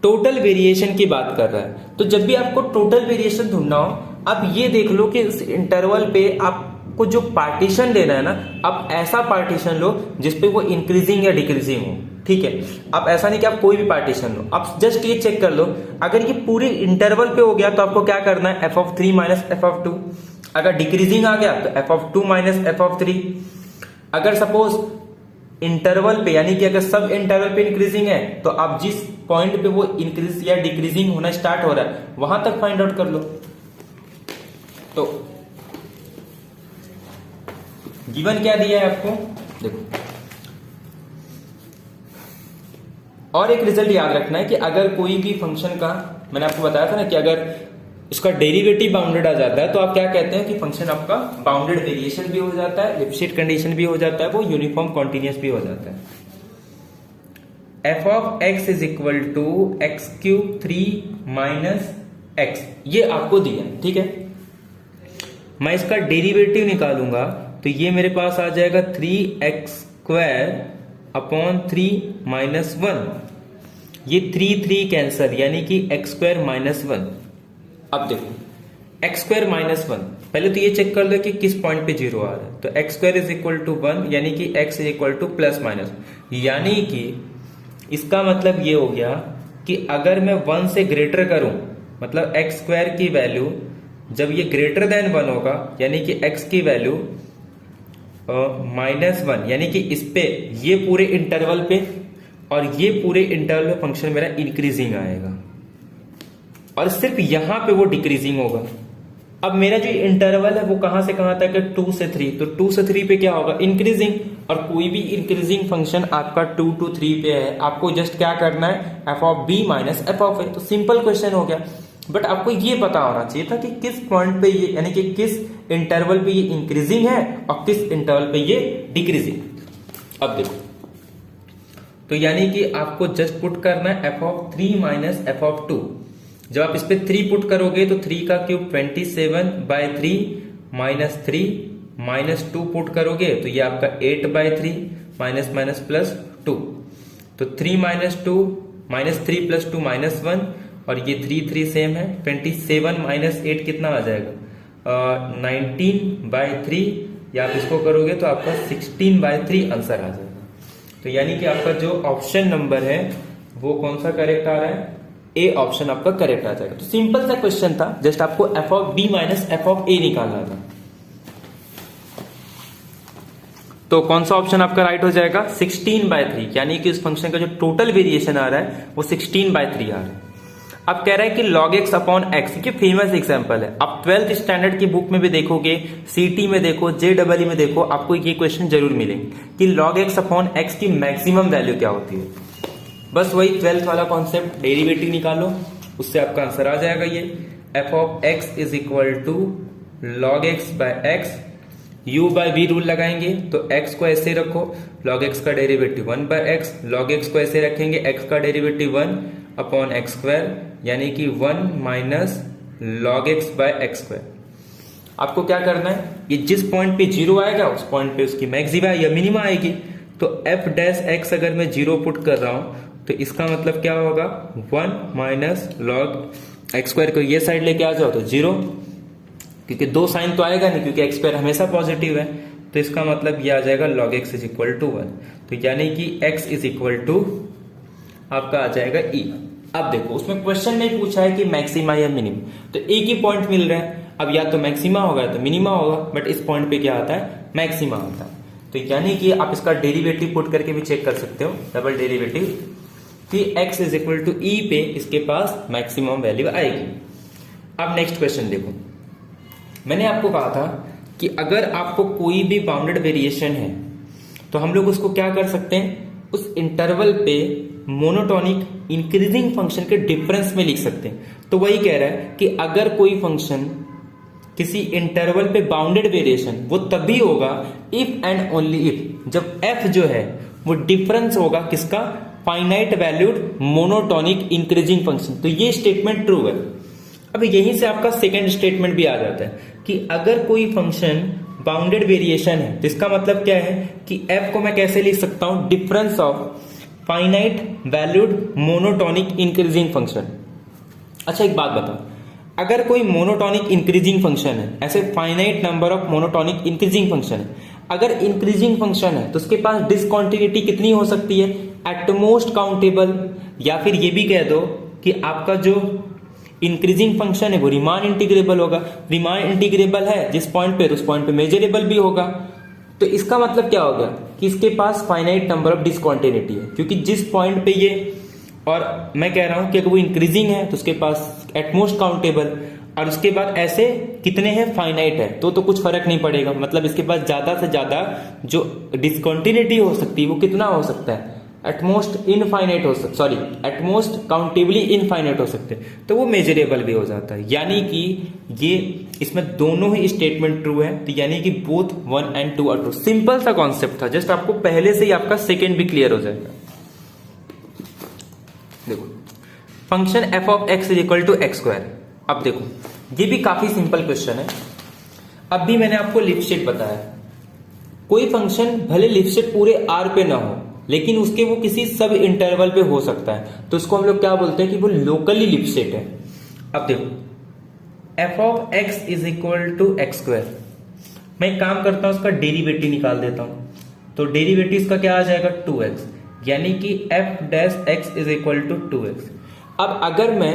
टोटल वेरिएशन की बात कर रहा है, तो जब भी आपको टोटल वेरिएशन ढूंढना हो, अब ये देख लो कि इस इंटरवल पे आपको जो पार्टीशन लेना है ना, आप ऐसा पार्टीशन लो जिसपे वो इंक्रीजिंग या डिक्रीजिंग हो, ठीक है। आप ऐसा नहीं कि आप कोई भी पार्टीशन लो, आप जस्ट ये चेक कर लो, अगर ये पूरे इंटरवल पे हो गया तो आपको क्या करना है, f of 3 minus f of 2। अगर डिक्रीजिंग आ गया तो f of 2 minus f of 3। अगर सपोज इंटरवल पे, यानी कि अगर सब इंटरवल पे इंक्रीजिंग है, तो आप जिस पॉइंट पे वो इंक्रीज या डिक्रीजिंग होना स्टार्ट हो रहा है वहां तक फाइंड आउट कर लो। तो गिवन क्या दिया है आपको, देखो। और एक रिजल्ट याद रखना है कि अगर कोई भी फंक्शन का, मैंने आपको बताया था ना कि अगर इसका डेरिवेटिव बाउंडेड आ जाता है तो आप क्या कहते हैं कि फंक्शन आपका बाउंडेड वेरिएशन भी हो जाता है, लिप्स्किट कंडीशन भी हो जाता है, वो यूनिफॉर्म कॉन्टिन्यूअस भी हो जाता है। F of x is equal to x cube 3 minus x, ये आपको दिया, ठीक है। मैं इसका डेरिवेटिव निकालूंगा तो ये मेरे पास आ जाएगा 3x² अपॉन 3 माइनस 1। ये 3 कैंसर, यानी कि x² माइनस 1। अब देखो x² माइनस 1, पहले तो ये चेक कर लो कि किस पॉइंट पे 0 आ रहा है, तो x² इज इक्वल टू 1, यानी कि x is equal to plus minus, यानी कि इसका मतलब ये हो गया कि अगर मैं 1 से ग्रेटर करूं, मतलब x² की वैल्यू जब ये ग्रेटर देन 1 होगा, यानी कि x की वैल्यू माइनस 1, यानी कि इस पे ये पूरे इंटरवल पे और ये पूरे इंटरवल पे फंक्शन मेरा इंक्रीजिंग आएगा, और सिर्फ यहां पे वो डिक्रीजिंग होगा। अब मेरा जो इंटरवल है वो कहां से कहां तक है, 2 से 3, तो 2 से 3 पे क्या होगा, इंक्रीजिंग। और कोई भी इंक्रीजिंग फंक्शन आपका 2 to 3 पे है, आपको जस्ट क्या करना है, f of b minus f of a, तो सिंपल क्वेश्चन हो गया। बट आपको ये पता होना चाहिए था कि किस पॉइंट पे ये, यानी कि किस इंटरवल पे ये इंक्रीजिंग है और किस इंटरवल पे ये डिक्रीजिंग। अब देखो, तो यानी कि आपको जस्ट पुट करना है f of 3 minus f of 2। जब आप इस पे 3 पुट करोगे तो 3 का क्यूब 27/3 माइनस 3 माइनस 2 पुट करोगे तो ये आपका 8/3 माइनस माइनस प्लस 2, तो 3 माइनस 2 माइनस 3 प्लस 2 माइनस 1, और ये 3 सेम है। 27 माइनस 8 कितना आ जाएगा, 19/3, या आप इसको करोगे तो आपका 16/3 आंसर आ जाएगा। तो यानी कि आपका जो ऑप्शन नंबर है वो कौन सा करेक्ट आ रहा है, ए ऑप्शन आपका करेक्ट आ जाएगा। तो सिंपल सा क्वेश्चन था, जस्ट आपको f of b minus f of a निकालना था। तो कौन सा ऑप्शन आपका राइट हो जाएगा, 16/3, यानी कि इस फंक्शन का जो टोटल वेरिएशन आ रहा है वो 16/3 आ रहा है। अब कह रहा है कि log x अपॉन x, ये फेमस एग्जांपल है। आप 12th स्टैंडर्ड की बुक में भी देखोगे, सीटी में देखो, JEE में देखो, आपको ये क्वेश्चन जरूर मिलेंगे कि log x अपॉन x की मैक्सिमम वैल्यू क्या होती है। बस वही 12th वाला कॉन्सेप्ट, डेरिवेटिव निकालो, उससे आपका आंसर आ जाएगा। ये f of x is equal to log x by x, u by v rule लगाएंगे तो x को ऐसे रखो, log x का डेरिवेटिव 1/x, log x को ऐसे रखेंगे, x का डेरिवेटिव 1 अपॉन एक्स स्क्वायर, यानी कि 1 minus log x by x square. आपको क्या करना है, ये जिस पॉइंट पे 0 आएगा उस पॉइंट पे उसकी मैक्सिमा या मिनिमा आएगी। तो f डैश x अगर मैं 0 पुट कर रहा हूं तो इसका मतलब क्या होगा, 1 माइनस लॉग एक्स स्क्वायर को ये साइड लेके आ जाओ तो 0, क्योंकि 2 साइन तो आएगा नहीं, क्योंकि एक्स स्क्वायर हमेशा पॉजिटिव है। तो इसका मतलब ये आ जाएगा log x is equal to 1, तो यानी कि x इज इक्वल टू आपका आ जाएगा e। अब देखो उसमें क्वेश्चन में पूछा है कि मैक्सिमा या मिनिमम, तो एक ही पॉइंट मिल रहा है। अब या तो मैक्सिमा होगा या तो मिनिमा होगा, बट इस पॉइंट पे क्या आता है, मैक्सिमा आता है। तो यानी कि आप इसका डेरिवेटिव पुट करके भी चेक कर सकते हो, डबल डेरिवेटिव, कि x इज इक्वल टू ई पे इसके पास मैक्सिमम वैल्यू आएगी। अब नेक्स्ट क्वेश्चन देखो, मैंने आपको कहा था कि अगर आपको कोई भी बाउंडेड वेरिएशन है तो हम लोग उसको क्या कर सकते हैं, उस इंटरवल पे मोनोटोनिक इंक्रीजिंग फंक्शन के डिफरेंस में लिख सकते हैं। तो वही कह रहा है कि अगर कोई फंक्शन किसी इंटरवल पे बाउंडेड वेरिएशन, वो तभी होगा इफ एंड ओनली इफ, जब f जो है वो डिफरेंस होगा किसका, finite valued monotonic increasing function. तो ये स्टेटमेंट ट्रू है। अब यहीं से आपका सेकेंड स्टेटमेंट भी आ जाता है कि अगर कोई फंक्शन बाउंडेड वेरिएशन है तो इसका मतलब क्या है कि f को मैं कैसे लिख सकता हूं, difference of finite valued monotonic increasing function. अच्छा एक बात बताओ, अगर कोई मोनोटोनिक इंक्रीजिंग फंक्शन है, ऐसे finite number of monotonic increasing function है, अगर इंक्रीजिंग फंक्शन है तो उसके पास डिसकंटिन्यूटी कितनी हो सकती है, एट मोस्ट काउंटेबल, या फिर ये भी कह दो कि आपका जो इंक्रीजिंग फंक्शन है वो रिमान इंटीग्रेबल होगा। रिमान इंटीग्रेबल है जिस पॉइंट पे, तो उस पॉइंट पे मेजरेबल भी होगा। तो इसका मतलब क्या हो गया कि इसके पास फाइनाइट नंबर ऑफ डिसकंटिन्यूटी है, क्योंकि जिस पॉइंट पे ये, और मैं कह रहा हूं कि अगर वो इंक्रीजिंग है तो उसके पास एटमोस्ट काउंटेबल, और उसके बाद ऐसे कितने हैं, फाइनाइट है, तो कुछ फर्क नहीं पड़ेगा। मतलब इसके पास ज्यादा से ज्यादा जो डिसकंटिन्यूटी हो सकती है वो कितना हो सकता है, एटमोस्ट इनफाइनाइट हो सकता, सॉरी एटमोस्ट काउंटेबली इनफाइनाइट हो सकते हैं, तो वो मेजरेबल भी हो जाता है। यानी कि ये इसमें दोनों ही स्टेटमेंट ट्रू है, तो यानी कि both 1 and 2 are true. Simple सा कॉन्सेप्ट था, जस्ट आपको पहले से ही आपका सेकेंड भी क्लियर हो जाएगा। देखो function f of x is equal to x square. अब देखो ये भी काफी सिंपल क्वेश्चन है। अब भी मैंने आपको लिपस्टेट बताया, कोई फंक्शन भले लिपस्टेट पूरे r पे ना हो, लेकिन उसके वो किसी सब इंटरवल पे हो सकता है, तो उसको हम लोग क्या बोलते हैं कि वो लोकली लिपस्टेट है। अब देखो f of x is equal to x square, मैं एक काम करता हूं उसका डेरिवेटिव निकाल देता हूं, तो डेरिवेटिव इसका क्या आ जाएगा, 2x, यानी कि f dash x is equal to 2x। अब अगर मैं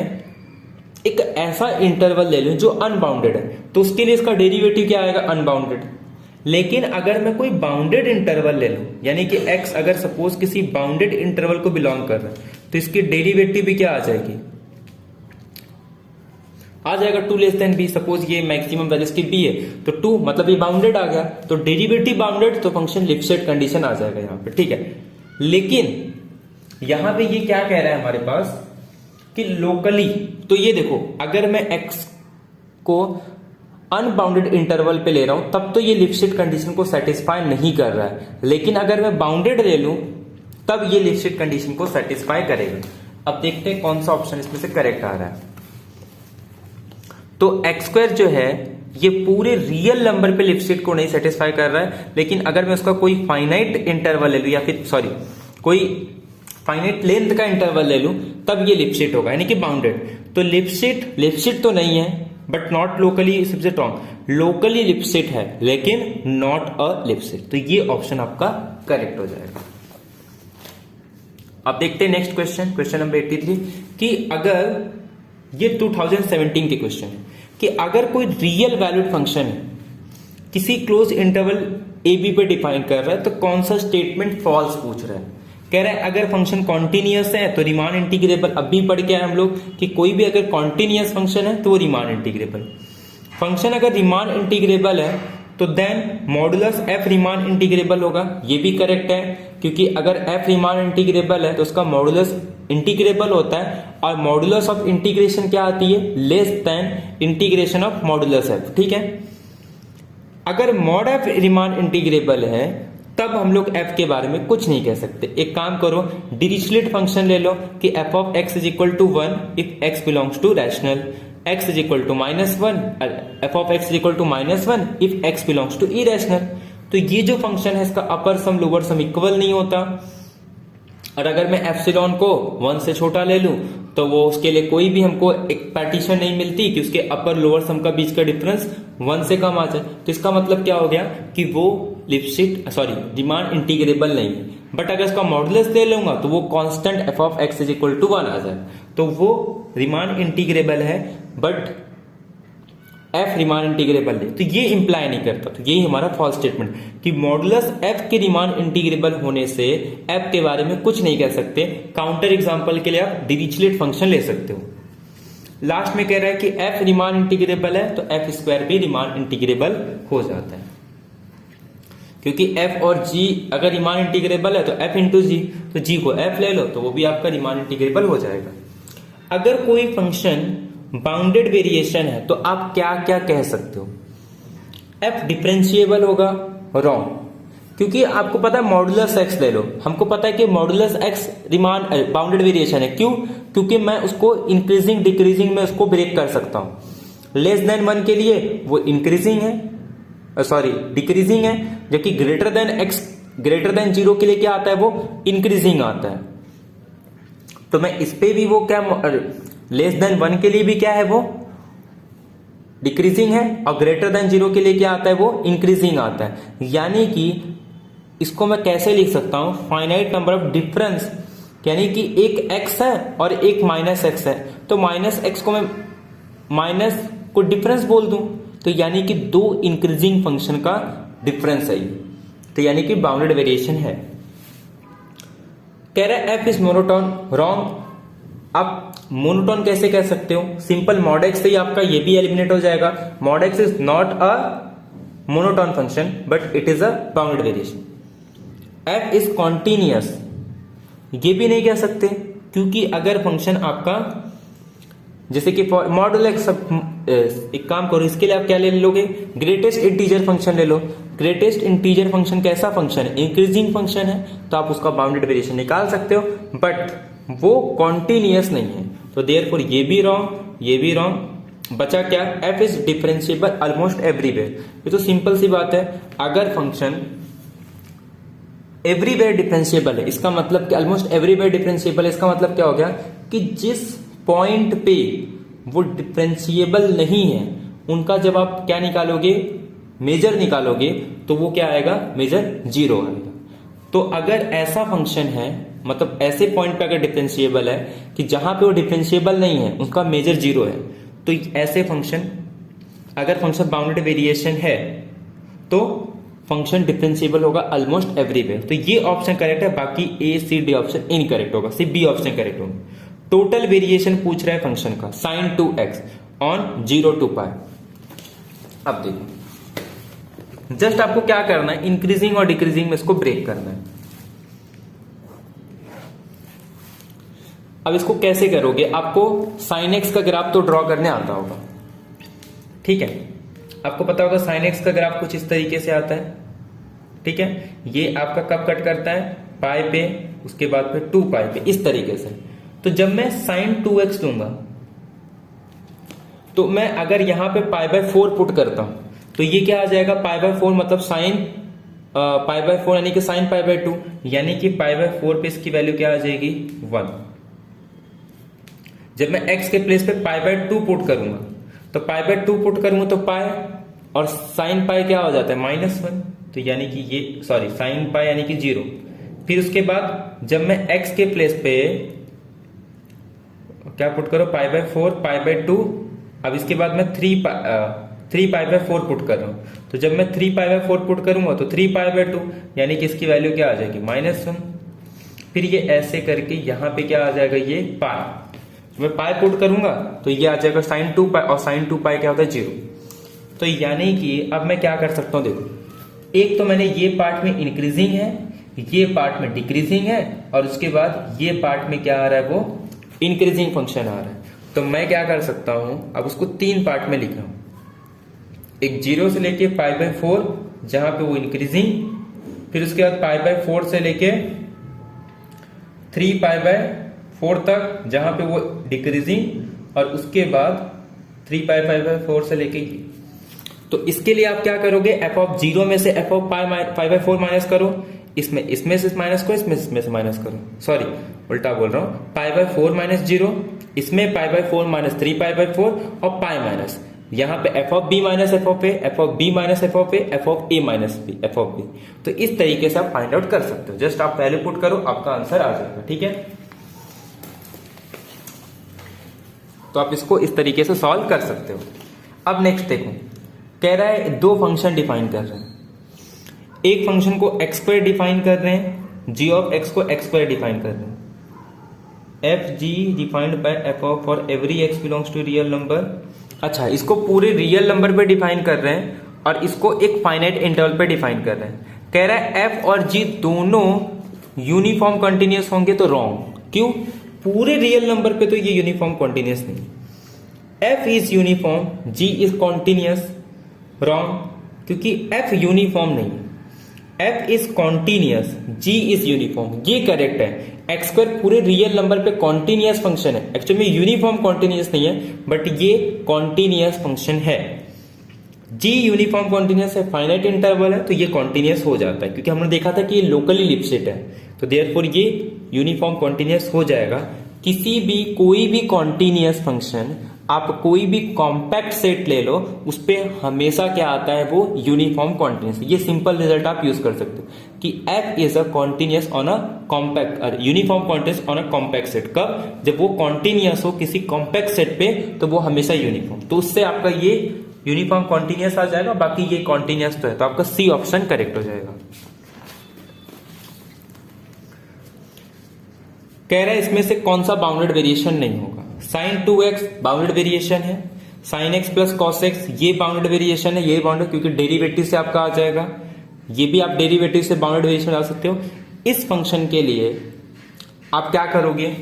एक ऐसा इंटरवल ले लूं जो अनबाउंडेड है, तो उसके लिए इसका डेरिवेटिव क्या आएगा, अनबाउंडेड। लेकिन अगर मैं कोई बाउंडेड इंटरवल ले लूं, यानी कि x अगर सपोज किसी बाउंडेड इंटरवल को बिलोंग कर रहा है, तो इसकी डेरिवेटिव भी क्या आ जाएगी, आ जाएगा 2 लेस देन b। सपोज ये मैक्सिमम वैल्यू इसकी b है, तो 2 मतलब ये बाउंडेड आ गया, तो डेरिवेटिव बाउंडेड, तो फंक्शन लिपस्टेट कंडीशन आ जाएगा यहां पे, ठीक है। लेकिन यहां पे ये क्या कह रहा है हमारे पास कि लोकली, तो ये देखो अगर मैं x को अनबाउंडेड इंटरवल पे ले रहा हूं तब तो ये लिपस्टेट कंडीशन को सेटिस्फाई नहीं कर रहा है, लेकिन अगर मैं बाउंडेड ले लूं तब ये लिपस्टेट कंडीशन को सेटिस्फाई करेगा। अब देखते हैं कौन सा ऑप्शन इसमें से करेक्ट आ रहा है। तो एक्स स्क्वायर जो है ये पूरे रियल नंबर पे लिपस्टेट को नहीं सेटिस्फाई कर रहा है, लेकिन अगर मैं उसका कोई फाइनाइट इंटरवल ले लूं, या फिर सॉरी कोई फाइनाइट लेंथ का इंटरवल ले लूं, तब ये लिपस्टेट होगा, यानी कि बाउंडेड। तो लिपस्टेट तो नहीं है, बट नॉट लोकली, सबसे रॉन्ग, लोकली लिपस्टेट है लेकिन नॉट अ लिपस्टेट, तो ये ऑप्शन आपका करेक्ट हो जाएगा। अब देखते हैं नेक्स्ट क्वेश्चन, क्वेश्चन नंबर 83, कि अगर ये 2017 के क्वेश्चन है कि अगर कोई रियल वैल्यूड फंक्शन है किसी क्लोज इंटरवल ए बी पे डिफाइन कर रहा है, तो कौन सा स्टेटमेंट फॉल्स पूछ रहा है। कह रहा है अगर फंक्शन कॉन्टिन्यूअस है तो रिमान इंटीग्रेबल। अब भी पढ़ के आए हम लोग कि कोई भी अगर कॉन्टिन्यूअस फंक्शन है तो वो रिमान इंटीग्रेबल। फंक्शन अगर रिमान इंटीग्रेबल है तो then modulus f Riemann integrable होगा, ये भी करेक्ट है, क्योंकि अगर एफ रिमान इंटीग्रेबल है तो उसका मॉडुलस इंटीग्रेबल होता है, और मॉडुलस ऑफ इंटीग्रेशन क्या आती है, less than integration of modulus F, ठीक है। अगर मॉड एफ रिमान इंटीग्रेबल है तब हम लोग f के बारे में कुछ नहीं कह सकते। एक काम करो, डिरिचलेट फंक्शन ले लो कि f of x is equal to 1 if x belongs to rational, x is equal to -1, f of x is equal to -1 if x belongs to irrational. तो ये जो फंक्शन है इसका अपर सम लोअर सम इक्वल नहीं होता, और अगर मैं एप्सिलॉन को 1 से छोटा ले लूं तो वो उसके लिए कोई भी हमको एक पार्टीशन नहीं मिलती कि उसके अपर लोअर सम का बीच का डिफरेंस 1 से कम आ जाए। तो इसका मतलब क्या हो गया कि वो लिपस्टेट रिमान इंटीग्रेबल नहीं है। बट अगर इसका मॉडुलस ले लूंगा तो वो constant f of x is equal to 1 आ जाए, तो वो रीमान इंटीग्रेबल है, बट एफ रीमान इंटीग्रेबल है, तो ये इंप्लाई नहीं करता। तो यही हमारा फॉल्स स्टेटमेंट कि मॉडुलस एफ के रीमान इंटीग्रेबल होने से एफ के बारे में कुछ नहीं कह सकते। काउंटर एग्जांपल के लिए आप डिरिचलेट फंक्शन ले सकते हो। लास्ट में कह रहा है कि एफ रीमान इंटीग्रेबल है तो एफ स्क्वायर भी रीमान इंटीग्रेबल हो जाता है, क्योंकि एफ और जी अगर रीमान इंटीग्रेबल है तो एफ इंटू जी, तो जी को एफ ले लो तो वो भी आपका रीमान इंटीग्रेबल हो जाएगा। अगर कोई फंक्शन बाउंडेड वेरिएशन है तो आप क्या क्या कह सकते हो? एफ डिफरेंशिएबल होगा, रॉन्ग, क्योंकि आपको पता है मॉडुलस एक्स ले लो, हमको पता है कि modulus x Riemann bounded variation है। क्यों? क्योंकि मैं उसको इंक्रीजिंग डिक्रीजिंग में उसको ब्रेक कर सकता हूं। लेस देन 1 के लिए वो इंक्रीजिंग है, सॉरी डिक्रीजिंग है, जबकि greater than x greater than 0 के लिए क्या आता है? वो इंक्रीजिंग आता है। तो मैं इस पे भी वो क्या लेस देन 1 के लिए भी क्या है? वो डिक्रीजिंग है, और ग्रेटर देन 0 के लिए क्या आता है? वो इंक्रीजिंग आता है। यानी कि इसको मैं कैसे लिख सकता हूं? फाइनाइट नंबर ऑफ डिफरेंस, यानी कि एक x है और एक माइनस एक्स है, तो माइनस एक्स को मैं माइनस को डिफरेंस बोल दूं, तो यानी कि 2 इंक्रीजिंग फंक्शन का डिफरेंस है, तो यानी कि बाउंडेड वेरिएशन है। कह रहा है एफ इज मोनोटोन, रॉन्ग। आप मोनोटोन कैसे कह सकते हो? सिंपल मॉड एक्स से ही आपका ये भी एलिमिनेट हो जाएगा। Mod x is not a monotone function but it is a bounded variation. F is continuous, ये भी नहीं कह सकते, क्योंकि अगर फंक्शन आपका जैसे कि मॉडुल एक्स, एक काम करो इसके लिए आप क्या ले लोगे? ग्रेटेस्ट इंटीजर फंक्शन ले लो। ग्रेटेस्ट इंटीजर फंक्शन कैसा फंक्शन है? इंक्रीजिंग फंक्शन है, तो आप उसका बाउंडेड वेरिएशन निकाल सकते हो, बट वो कॉन्टिन्यूअस नहीं है, तो देयरफॉर ये भी रॉन्ग, ये भी रॉन्ग। बचा क्या? F is differentiable almost everywhere. ये तो सिंपल सी बात है, अगर फंक्शन एवरीवेयर डिफरेंशिएबल है, इसका मतलब कि ऑलमोस्ट एवरीवेयर डिफरेंशिएबल है, इसका मतलब क्या हो गया कि जिस पॉइंट पे वो डिफरेंशिएबल नहीं है उनका जब आप क्या निकालोगे? मेजर निकालोगे, तो वो क्या आएगा? मेजर 0 आएगा। तो अगर ऐसा फंक्शन है, मतलब ऐसे पॉइंट पे अगर डिफरेंशिएबल है कि जहां पे वो डिफरेंशिएबल नहीं है उसका मेजर 0 है, तो ऐसे फंक्शन, अगर फंक्शन बाउंडेड वेरिएशन है तो फंक्शन डिफरेंशिएबल होगा ऑलमोस्ट एवरीवेयर। तो ये ऑप्शन करेक्ट है, बाकी ए सी डी ऑप्शन इनकरेक्ट होगा, सिर्फ बी ऑप्शन करेक्ट होगा। टोटल वेरिएशन पूछ रहा है फंक्शन का, sin 2x ऑन 0 to पाई। अब देखो, जस्ट आपको क्या करना है? इंक्रीजिंग और डिक्रीजिंग में इसको ब्रेक करना है। अब इसको कैसे करोगे? आपको sin x का ग्राफ तो ड्रॉ करने आता होगा, ठीक है? आपको पता होगा sin x का ग्राफ कुछ इस तरीके से आता है, ठीक है? ये आपका कब कट करता है? पाई पे, उसके बाद पे 2 पाई पे, इस तरीके से। तो जब मैं sin 2x लूंगा, तो मैं अगर यहां पे π/4 पुट करता हूं, तो ये क्या आ जाएगा? π/4 मतलब sin π/4 यानी कि sin π/2, यानी कि π/4 पे इसकी वैल्यू क्या आ जाएगी? 1। जब मैं x के प्लेस पे π/2 पुट करूंगा, तो π/2 पुट करूंगा तो पाई, और sin पाई क्या हो जाता है? -1, तो यानी कि ये सॉरी sin पाई यानी कि 0। फिर उसके बाद जब मैं x के प्लेस पे क्या पुट करो? π/4 π/2, अब इसके बाद मैं 3 π/4 पुट कर रहा हूं, तो जब मैं 3 π/4 पुट करूंगा तो 3 π/2, यानी कि इसकी वैल्यू क्या आ जाएगी? -1। फिर ये ऐसे करके यहां पे क्या आ जाएगा? ये पाई। मैं पाई पुट करूंगा तो ये आ जाएगा sin 2 पाई, और sin 2 पाई क्या होता है? 0। तो यानी कि अब मैं क्या कर सकता हूं? देखो, एक तो मैंने ये पार्ट में इंक्रीजिंग है, ये पार्ट में डिक्रीजिंग है, और उसके बाद ये पार्ट में क्या आ रहा है? वो इंक्रीजिंग फंक्शन आ रहा है। तो मैं क्या कर सकता हूं? अब उसको 3 पार्ट में लिख रहा हूं, एक 0 से लेके π/4 जहां पे वो इंक्रीजिंग, फिर उसके बाद π/4 से लेके 3 π/4 तक जहां पे वो डिक्रीजिंग, और उसके बाद 3 π/4 से लेके। तो इसके लिए आप क्या करोगे? f ऑफ 0 में से f ऑफ π/4 माइनस करो, इसमें से माइनस करो, इसमें से माइनस करो, सॉरी उल्टा बोल रहा हूं। π/4 - 0, इसमें π/4 - 3 π/4 और पाई माइनस, यहां पे f of b minus f of a, f of b minus f of a, f of a minus b, f of b. तो इस तरीके से आप फाइंड आउट कर सकते हो। जस्ट आप वैल्यू पुट करो, आपका आंसर आ जाएगा। ठीक है, तो आप इसको इस तरीके से सॉल्व कर सकते हो। अब नेक्स्ट देखो, कह रहा है दो फंक्शन डिफाइन कर रहे हैं। एक फंक्शन को एक्स स्क्वायर डिफाइन कर रहे हैं, जी ऑफ एक्स को एक्स स्क्वायर डिफाइन कर रहे हैं। F g defined by f of for every x belongs to real number. अच्छा, इसको पूरे रियल नंबर पे डिफाइन कर रहे हैं और इसको एक फाइनाइट इंटरवल पे डिफाइन कर रहे हैं। कह रहा है एफ और जी दोनों यूनिफॉर्म कंटिन्यूअस होंगे तो रॉन्ग। क्यों? पूरे रियल नंबर पे तो ये यूनिफॉर्म कंटिन्यूअस नहीं। F is uniform, g is continuous, wrong, क्योंकि एफ यूनिफॉर्म नहीं है। F is continuous, g is uniform, ये करेक्ट है। एक्स स्क्वायर पूरे रियल नंबर पे कॉन्टिन्यूअस फंक्शन है, एक्चुअली में यूनिफॉर्म कॉन्टिन्यूअस नहीं है, बट ये कॉन्टिन्यूअस फंक्शन है। जी यूनिफॉर्म कॉन्टिन्यूअस है, फाइनाइट इंटरवल है, तो ये कॉन्टिन्यूअस हो जाता है, क्योंकि हमने देखा था कि ये लोकली लिपसेट है, तो देयरफॉर ये यूनिफॉर्म कॉन्टिन्यूअस हो जाएगा। किसी भी कोई भी कॉन्टिन्यूअस फंक्शन, आप कोई भी कॉम्पैक्ट सेट ले लो, उस पे हमेशा क्या आता है, वो यूनिफॉर्म कॉन्टिन्यूअस। ये सिंपल रिजल्ट आप यूज कर सकते हो कि f is a continuous on a compact और uniform continuous on a compact set. कब? जब वो कॉन्टिन्यूअस हो किसी कॉम्पैक्ट सेट पे, तो वो हमेशा यूनिफॉर्म। तो उससे आपका ये यूनिफॉर्म कॉन्टिन्यूअस आ जाएगा, बाकी ये कॉन्टिन्यूअस तो है, तो आपका सी ऑप्शन करेक्ट हो जाएगा। कह रहा है इसमें से कौन सा बाउंडेड वेरिएशन नहीं होगा। साइन 2x बाउंडेड वेरिएशन है, sine x plus cos x ये बाउंडेड वेरिएशन है, ये बाउंडेड, क्योंकि डेरिवेटिव से आपका आ जाएगा। ये भी आप डेरिवेटिव से बाउंडेड वेरिएशन ला सकते हो। इस फंक्शन के लिए आप क्या करोगे,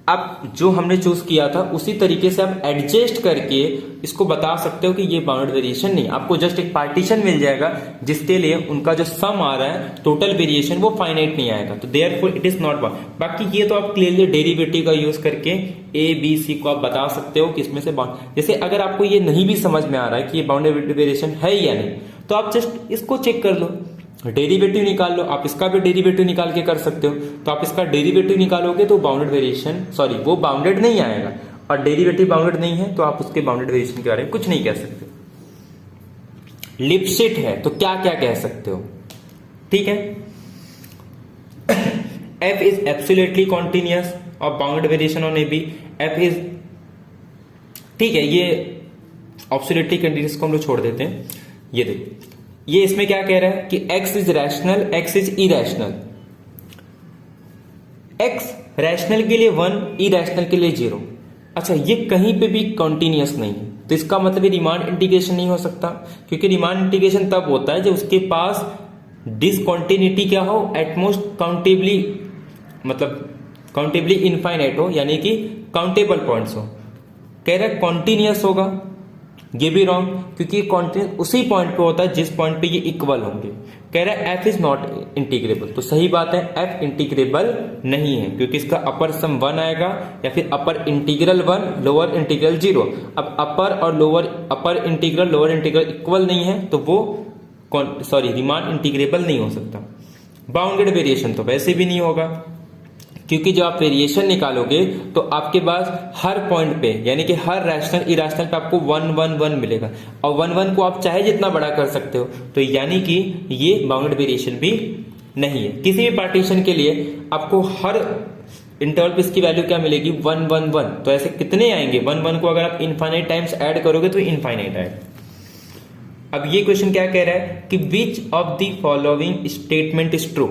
आप जो हमने चूज किया था उसी तरीके से आप एडजस्ट करके इसको बता सकते हो कि ये बाउंडेड वेरिएशन नहीं। आपको जस्ट एक पार्टीशन मिल जाएगा जिसके लिए उनका जो सम आ रहा है टोटल वेरिएशन वो फाइनाइट नहीं आएगा, तो therefore it is not bound. बाकी ये तो आप क्लियरली डेरिवेटिव का यूज करके ए बी सी को आप बता सकते हो कि इसमें से बाउंड। जैसे अगर आपको ये नहीं भी समझ में आ रहा है कि ये बाउंडेड वेरिएशन है या नहीं, तो आप जस्ट इसको चेक कर लो, डेरिवेटिव निकाल लो। आप इसका भी डेरिवेटिव निकाल के कर सकते हो, तो आप इसका डेरिवेटिव निकालोगे तो बाउंडेड वेरिएशन, सॉरी वो बाउंडेड नहीं आएगा, और डेरिवेटिव बाउंडेड नहीं है तो आप उसके बाउंडेड वेरिएशन के बारे में कुछ नहीं कह सकते। लिपसेट है तो क्या क्या कह सकते हो, ठीक है। एफ इज एब्सोल्युटली कॉन्टिन्यूअस और bounded variation on a b. F is, ठीक है, ये एब्सोल्युटली कंटिन्यूअस को हम लोग छोड़ देते हैं। ये देखो, ये इसमें क्या कह रहा है कि x is rational, x is irrational. x rational के लिए 1, इरेशनल के लिए 0। अच्छा, ये कहीं पे भी कॉन्टिन्यूअस नहीं है, तो इसका मतलब ये रिमांड इंटीग्रेशन नहीं हो सकता, क्योंकि रिमांड इंटीग्रेशन तब होता है जब उसके पास डिसकॉन्टिन्यूटी क्या हो, एटमोस्ट काउंटेबली, मतलब काउंटेबली इनफाइनाइट हो, यानी कि काउंटेबल पॉइंट्स हो। कह रहा है कॉन्टिन्यूअस होगा, ये भी रॉन्ग, क्योंकि कॉन्टिन्यूअस उसी पॉइंट पे होता है जिस पॉइंट पे ये इक्वल होंगे। कह रहा है एफ इज नॉट इंटीग्रेबल, तो सही बात है, एफ इंटीग्रेबल नहीं है, क्योंकि इसका अपर सम 1 आएगा, या फिर अपर इंटीग्रल 1 लोअर इंटीग्रल 0। अब अपर और लोअर, अपर इंटीग्रल लोअर इंटीग्रल इक्वल नहीं है, तो वो सॉरी रिमांड इंटीग्रेबल नहीं हो सकता। बाउंडेड वेरिएशन तो वैसे भी नहीं होगा, क्योंकि जब आप वेरिएशन निकालोगे तो आपके पास हर पॉइंट पे, यानी कि हर रैशनल इरेशनल पे आपको 1 1 1 मिलेगा, और 1 1 को आप चाहे जितना बड़ा कर सकते हो, तो यानी कि ये बाउंडेड वेरिएशन भी नहीं है। किसी भी पार्टीशन के लिए आपको हर इंटरवल पे इसकी वैल्यू क्या मिलेगी, 1 1 1। तो ऐसे कितने आएंगे, 1 1 को अगर आप इनफाइनाइट टाइम्स ऐड करोगे तो इनफाइनाइट आएगा। अब ये क्वेश्चन क्या कह रहा है कि which of the following statement is true.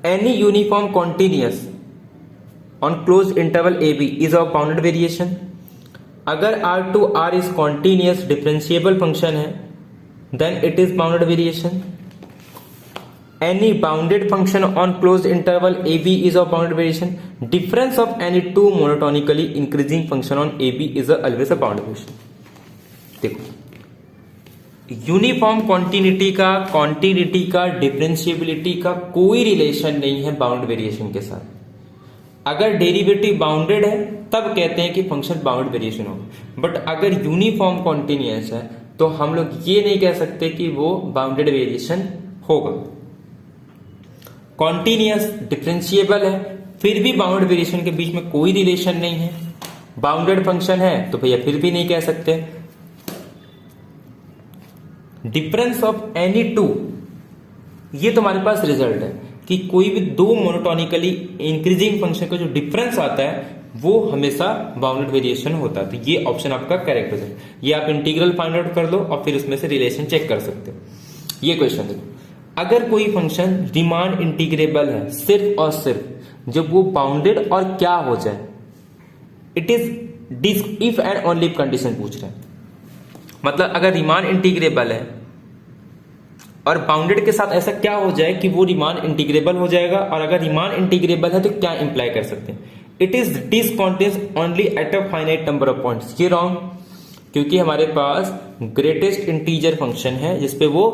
Any uniform continuous on closed interval AB is of bounded variation। अगर R to R is continuous differentiable function है, then it is bounded variation। Any bounded function on closed interval AB is of bounded variation। Difference of any two monotonically increasing function on AB is always a bounded variation। देखो, यूनिफॉर्म कॉन्टिन्यूटी का डिफरेंशिएबिलिटी का कोई रिलेशन नहीं है बाउंड वेरिएशन के साथ। अगर डेरिवेटिव बाउंडेड है तब कहते हैं कि फंक्शन बाउंड वेरिएशन होगा, बट अगर यूनिफॉर्म कॉन्टिन्यूअस है तो हम लोग ये नहीं कह सकते कि वो बाउंडेड वेरिएशन होगा। कॉन्टिन्यूअस डिफरेंशिएबल है, फिर भी बाउंड वेरिएशन के बीच में कोई रिलेशन नहीं है, बाउंडेड फंक्शन है तो भैया फिर भी नहीं कह सकते। डिफरेंस ऑफ एनी टू, ये तुम्हारे पास रिजल्ट है कि कोई भी दो मोनोटोनिकली इंक्रीजिंग फंक्शन का जो डिफरेंस आता है वो हमेशा बाउंडेड वेरिएशन होता है। तो ये ऑप्शन आपका करेक्ट हो जाए। ये आप इंटीग्रल फाइंड आउट कर लो और फिर उसमें से रिलेशन चेक कर सकते हो। ये क्वेश्चन देखो, अगर कोई फंक्शन रीमान इंटीग्रेबल है सिर्फ और सिर्फ जब वो बाउंडेड और क्या हो जाए, it is if and only if condition पूछ रहे हैं। मतलब अगर रीमान इंटीग्रेबल है और बाउंडेड के साथ ऐसा क्या हो जाए कि वो रीमान इंटीग्रेबल हो जाएगा, और अगर रीमान इंटीग्रेबल है तो क्या इंप्लाई कर सकते हैं, it is discontinuous only at a finite number of points. ये रॉन्ग, क्योंकि हमारे पास ग्रेटेस्ट इंटीजर फंक्शन है जिसपे वो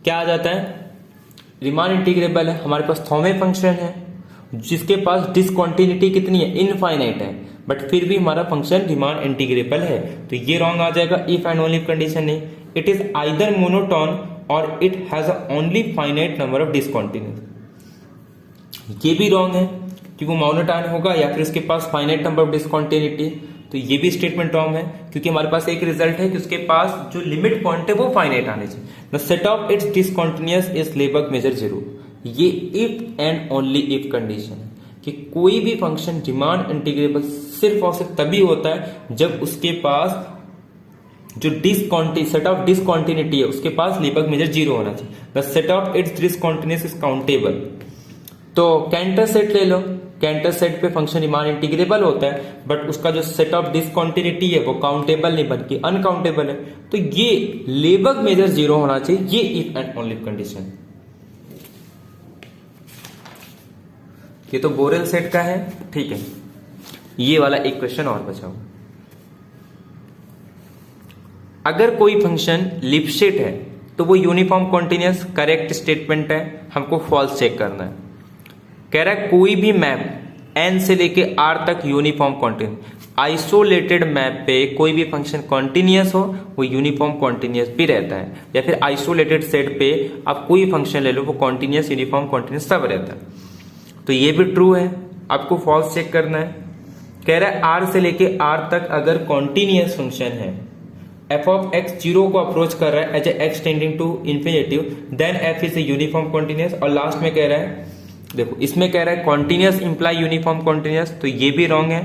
क्या आ जाता है, रीमान इंटीग्रेबल है। हमारे पास थॉमे फंक्शन है जिसके पास डिसकंटिन्यूटी कितनी है, इनफाइनाइट है, बट फिर भी हमारा फंक्शन रीमान इंटीग्रेबल है। तो ये रॉन्ग आ जाएगा, इफ एंड ओनली कंडीशन नहीं। इट इज आइदर मोनोटोन और it has only finite number of discontinuous. ये भी रॉन्ग है कि वो मोनोटोन होगा या फिर उसके पास फाइनाइट नंबर ऑफ डिसकंटिन्यूटी। तो ये भी स्टेटमेंट रॉन्ग है, क्योंकि हमारे पास एक रिजल्ट है कि उसके पास जो लिमिट पॉइंट है वो फाइनाइट आने चाहिए। The set of its discontinuous is लेबक मेजर जीरो। ये if and only if condition है कि कोई भी फंक्शन रीमान इंटीग्रेबल सिर्फ और सिर्फ तभी होता है जब उसके पास जो सेट ऑफ डिसकंटिन्यूटी है उसके पास लेबक मेजर जीरो होना चाहिए। The set of its discontinuous is countable. तो कैंटर सेट ले लो, कैंटर सेट पे फंक्शन रीमान इंटीग्रेबल होता है, बट उसका जो सेट ऑफ डिसकंटिन्यूटी है वो काउंटेबल नहीं बल्कि अनकाउंटेबल है। तो ये लेबक मेजर जीरो होना चाहिए, ये इफ एंड ओनली कंडीशन। ये तो बोरेल सेट का है, ठीक है। ये वाला एक क्वेश्चन और बचा हुआ, अगर कोई फंक्शन लिपसेट है तो वो यूनिफॉर्म कॉन्टिन्यूअस, करेक्ट स्टेटमेंट है, हमको फॉल्स चेक करना है। कह रहा है कोई भी मैप एन से लेके आर तक यूनिफॉर्म कॉन्टिन्यूअस, आइसोलेटेड मैप पे कोई भी फंक्शन कॉन्टिन्यूअस हो वो यूनिफॉर्म कॉन्टिन्यूअस भी रहता है, या फिर आइसोलेटेड सेट पे आप कोई फंक्शन ले लो वो कॉन्टिन्यूअस यूनिफॉर्म कॉन्टिन्यूअस सब रहता है। तो ये भी ट्रू है, आपको फॉल्स चेक करना है। कह रहा है आर से लेके आर तक अगर कॉन्टिन्यूअस फंक्शन है, एफ ऑफ एक्स जीरो को अप्रोच कर रहा है as x tending to infinitive, then f is a uniform continuous. और लास्ट में कह रहा है, देखो इसमें कह रहा है कॉन्टिन्यूअस इंप्लाई यूनिफॉर्म कॉन्टिन्यूअस, तो ये भी रॉन्ग है।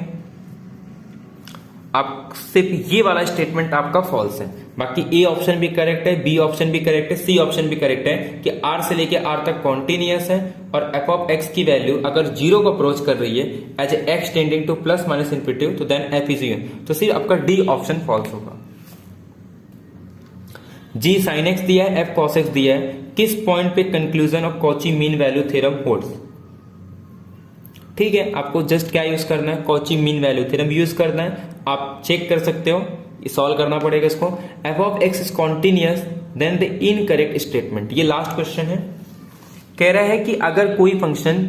आप सिर्फ ये वाला स्टेटमेंट आपका फॉल्स है, बाकी ए ऑप्शन भी करेक्ट है, बी ऑप्शन भी करेक्ट है, सी ऑप्शन भी करेक्ट है कि आर से लेके आर तक कॉन्टिन्यूअस है और एफ ऑफ एक्स की वैल्यू अगर जीरो को अप्रोच कर रही है as x tending to plus minus infinitive, तो देन एफ इज यूनिफॉर्म। तो सिर्फ आपका डी ऑप्शन फॉल्स होगा। जी साइन एक्स दिया है, एफ कॉस एक्स दिया है, किस पॉइंट पे conclusion of Cauchy mean value theorem holds. ठीक है, आपको जस्ट क्या यूज करना है, Cauchy mean value theorem use करना है। आप चेक कर सकते हो, सॉल्व करना पड़ेगा इसको। F of x is continuous then the incorrect statement, ये लास्ट क्वेश्चन है। कह रहा है कि अगर कोई फंक्शन,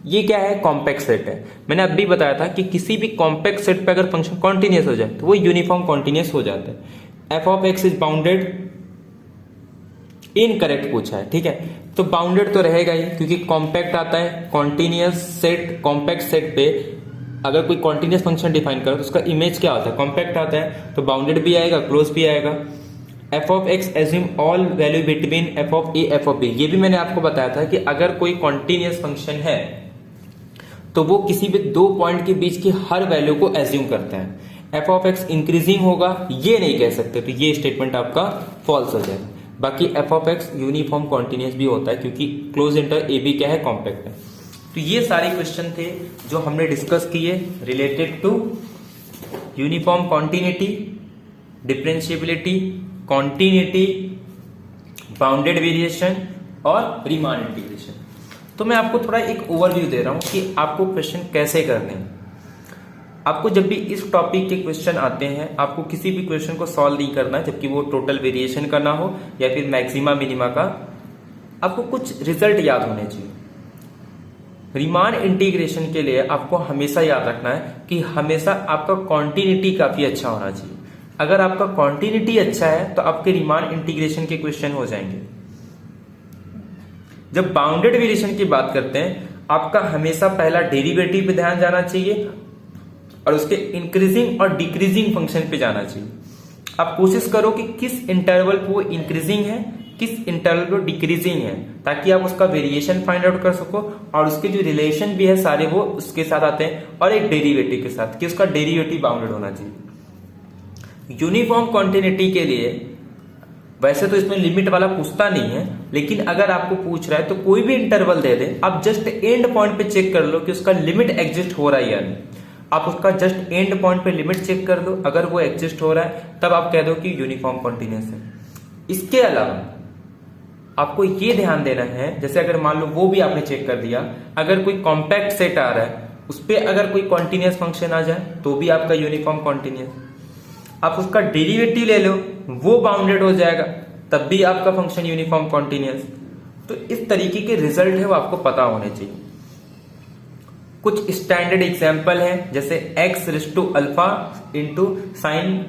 ये क्या है, कॉम्पैक्ट सेट है। मैंने अभी बताया था कि किसी भी कॉम्पैक्ट सेट पे अगर फंक्शन कॉन्टिन्यूअस हो जाए तो वो यूनिफॉर्म कॉन्टिन्यूअस हो जाता है। F of x is bounded, incorrect पूछा है, ठीक है, तो बाउंडेड तो रहेगा ही क्योंकि कॉम्पैक्ट आता है। कॉन्टिन्यूअस सेट, कॉम्पैक्ट सेट पे अगर कोई कॉन्टिन्यूअस फंक्शन डिफाइन करो तो उसका इमेज क्या होता है, कॉम्पैक्ट आता है, तो बाउंडेड भी आएगा, क्लोज भी आएगा। F of x assume all value between f of a f of b, ये भी मैंने आपको बताया था कि अगर कोई कॉन्टिन्यूअस फंक्शन है तो वो किसी भी दो पॉइंट के बीच की हर वैल्यू को एज्यूम करता है। एफ ऑफ एक्स इंक्रीजिंग होगा ये नहीं कह सकते, तो ये स्टेटमेंट आपका फॉल्स हो जाएगा। बाकी F of x uniform continuous भी होता है क्योंकि क्लोज इंटर ए बी क्या है, कॉम्पैक्ट है। तो ये सारे क्वेश्चन थे जो हमने डिस्कस किए related to uniform continuity, differentiability, continuity, bounded variation और रीमान इंटीग्रेशन। तो मैं आपको थोड़ा एक ओवरव्यू दे रहा हूं कि आपको क्वेश्चन कैसे करने हैं। आपको जब भी इस टॉपिक के क्वेश्चन आते हैं, आपको किसी भी क्वेश्चन को सॉल्व नहीं करना है, जबकि वो टोटल वेरिएशन का ना हो या फिर मैक्सिमा मिनिमा का, आपको कुछ रिजल्ट याद होने चाहिए। रीमान इंटीग्रेशन के लिए आपको हमेशा याद रखना है कि हमेशा आपका कॉन्टिन्यूटी काफी अच्छा होना चाहिए। अगर आपका कॉन्टिन्यूटी अच्छा है तो आपके रीमान इंटीग्रेशन के क्वेश्चन हो जाएंगे। जब बाउंडेड वेरिएशन की बात करते हैं, आपका हमेशा पहला डेरिवेटिव पे ध्यान जाना चाहिए और उसके इंक्रीजिंग और डिक्रीजिंग फंक्शन पे जाना चाहिए। आप कोशिश करो कि किस इंटरवल पे वो इंक्रीजिंग है, किस इंटरवल पे डिक्रीजिंग है, ताकि आप उसका वेरिएशन फाइंड आउट कर सको और उसके जो रिलेशन भी है सारे वो उसके साथ आते हैं, और एक डेरिवेटिव के साथ कि उसका डेरिवेटिव बाउंडेड होना चाहिए। यूनिफॉर्म कॉन्टिन्यूटी के लिए वैसे तो इसमें लिमिट वाला पूछता नहीं है, लेकिन अगर आपको पूछ रहा है तो कोई भी इंटरवल दे दे, आप जस्ट एंड पॉइंट पे चेक कर लो कि उसका लिमिट एग्जिस्ट हो रहा है या नहीं। आप उसका जस्ट एंड पॉइंट पे लिमिट चेक कर दो, अगर वो एग्जिस्ट हो रहा है तब आप कह दो कि यूनिफॉर्म कॉन्टिन्यूअस है। इसके अलावा आपको ये ध्यान देना है, जैसे अगर मान लो वो भी आपने चेक कर दिया, अगर कोई कॉम्पैक्ट सेट आ रहा है उस पर अगर कोई कॉन्टिन्यूअस फंक्शन आ जाए तो भी आपका यूनिफॉर्म कॉन्टिन्यूअस। आप उसका डेरिवेटिव ले लो, वो बाउंडेड हो जाएगा, तब भी आपका फंक्शन यूनिफॉर्म कॉन्टिन्यूअस। तो इस तरीके के रिजल्ट है वो आपको पता होने चाहिए। कुछ स्टैंडर्ड एग्जाम्पल है, जैसे x raised to alpha into sine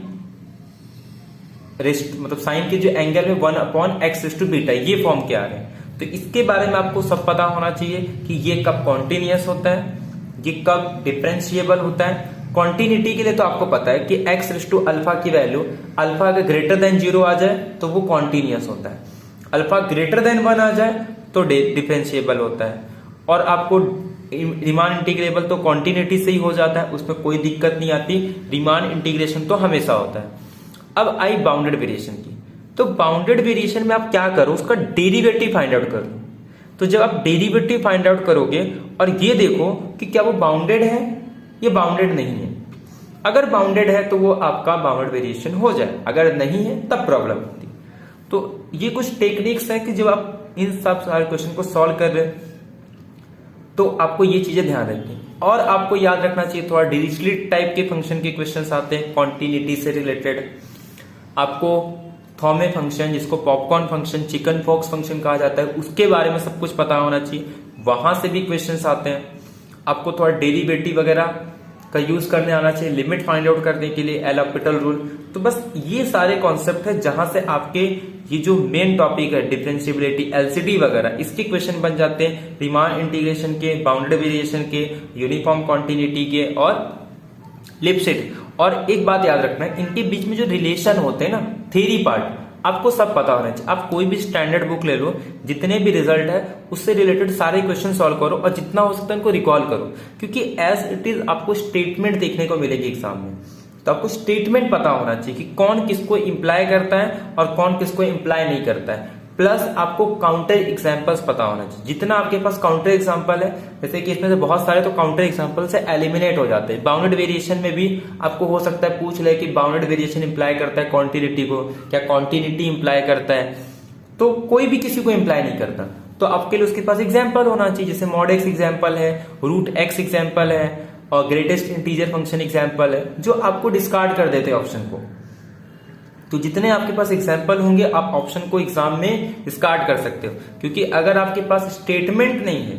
मतलब साइन के जो एंगल है 1/x रेस्ट टू बीटा, ये फॉर्म के आ रहे हैं। तो इसके बारे में आपको सब पता होना चाहिए कि ये कब कॉन्टिन्यूअस होता है, ये कब डिफरेंशिएबल होता है। कॉन्टिन्यूटी के लिए तो आपको पता है कि एक्स रेस्ट टू अल्फा की वैल्यू अल्फा अगर ग्रेटर देन 0 आ जाए तो वो कॉन्टिन्यूअस होता है, अल्फा ग्रेटर देन 1 आ जाए तो डिफरेंशिएबल होता है। और आपको रीमान इंटीग्रेबल तो कॉन्टिन्यूटी से ही हो जाता है, उसमें कोई दिक्कत नहीं आती। रीमान इंटीग्रेशन तो हमेशा होता है। अब आई बाउंडेड वेरिएशन की, तो बाउंडेड वेरिएशन में आप क्या करो, उसका डेरिवेटिव फाइंड आउट कर लो। तो जब आप डेरिवेटिव फाइंड आउट करोगे और ये देखो कि क्या वो बाउंडेड है या बाउंडेड नहीं है। अगर बाउंडेड है तो वो आपका बाउंडेड वेरिएशन हो जाए, अगर नहीं है तब प्रॉब्लम होती। तो ये कुछ टेक्निक्स है कि जब आप इन सब सारे क्वेश्चन को सॉल्व कर रहे हैं तो आपको ये चीजें ध्यान रखनी। और आपको याद रखना चाहिए थोड़ा डिरिचलेट टाइप के फंक्शन के क्वेश्चंस आते हैं कॉन्टिन्यूटी से रिलेटेड। आपको थॉमे फंक्शन, जिसको popcorn function, chicken fox function कहा जाता है, उसके बारे में सब कुछ पता होना चाहिए, वहां से भी क्वेश्चंस आते हैं। आपको थोड़ा डेरिवेटिव वगैरह का यूज करने आना चाहिए लिमिट फाइंड आउट करने के लिए, एल हॉस्पिटल रूल। तो बस ये सारे कॉन्सेप्ट है जहां से आपके ये जो मेन टॉपिक है डिफरेंशिएबिलिटी, एलसीडी वगैरह, इसके क्वेश्चन बन जाते हैं रीमान इंटीग्रेशन के, बाउंडेड वेरिएशन के, यूनिफॉर्म कॉन्टिन्यूटी के और लिपसेट। और एक बात याद रखना है, इनके बीच में जो रिलेशन होते हैं ना, थ्योरी पार्ट, आपको सब पता होना चाहिए। आप कोई भी स्टैंडर्ड बुक ले लो, जितने भी रिजल्ट है उससे रिलेटेड सारे क्वेश्चन सॉल्व करो और जितना हो सकता है उनको रिकॉल करो, क्योंकि एज इट इज आपको स्टेटमेंट देखने को मिलेगी एग्जाम में। तो आपको स्टेटमेंट पता होना चाहिए कि कौन किसको इंप्लाई करता है और कौन किसको इंप्लाई नहीं करता है। प्लस आपको काउंटर एग्जांपल्स पता होना चाहिए। जितना आपके पास काउंटर एग्जांपल है, जैसे कि इसमें से बहुत सारे तो काउंटर एग्जांपल से एलिमिनेट हो जाते हैं। बाउंडेड वेरिएशन में भी आपको हो सकता है पूछ ले कि बाउंडेड वेरिएशन इंप्लाई करता है कॉन्टिन्यूटी को, क्या कॉन्टिन्यूटी इंप्लाई करता है, तो कोई भी किसी को इंप्लाई नहीं करता। तो आपके लिए उसके पास एग्जाम्पल होना चाहिए, जैसे मॉड एक्स एग्जाम्पल है, रूट एक्स एग्जाम्पल है और ग्रेटेस्ट इंटीजर फंक्शन एग्जाम्पल है, जो आपको डिस्कार्ड कर देते हैं ऑप्शन को। तो जितने आपके पास एग्जाम्पल होंगे आप ऑप्शन को एग्जाम में डिस्कार्ड कर सकते हो, क्योंकि अगर आपके पास स्टेटमेंट नहीं है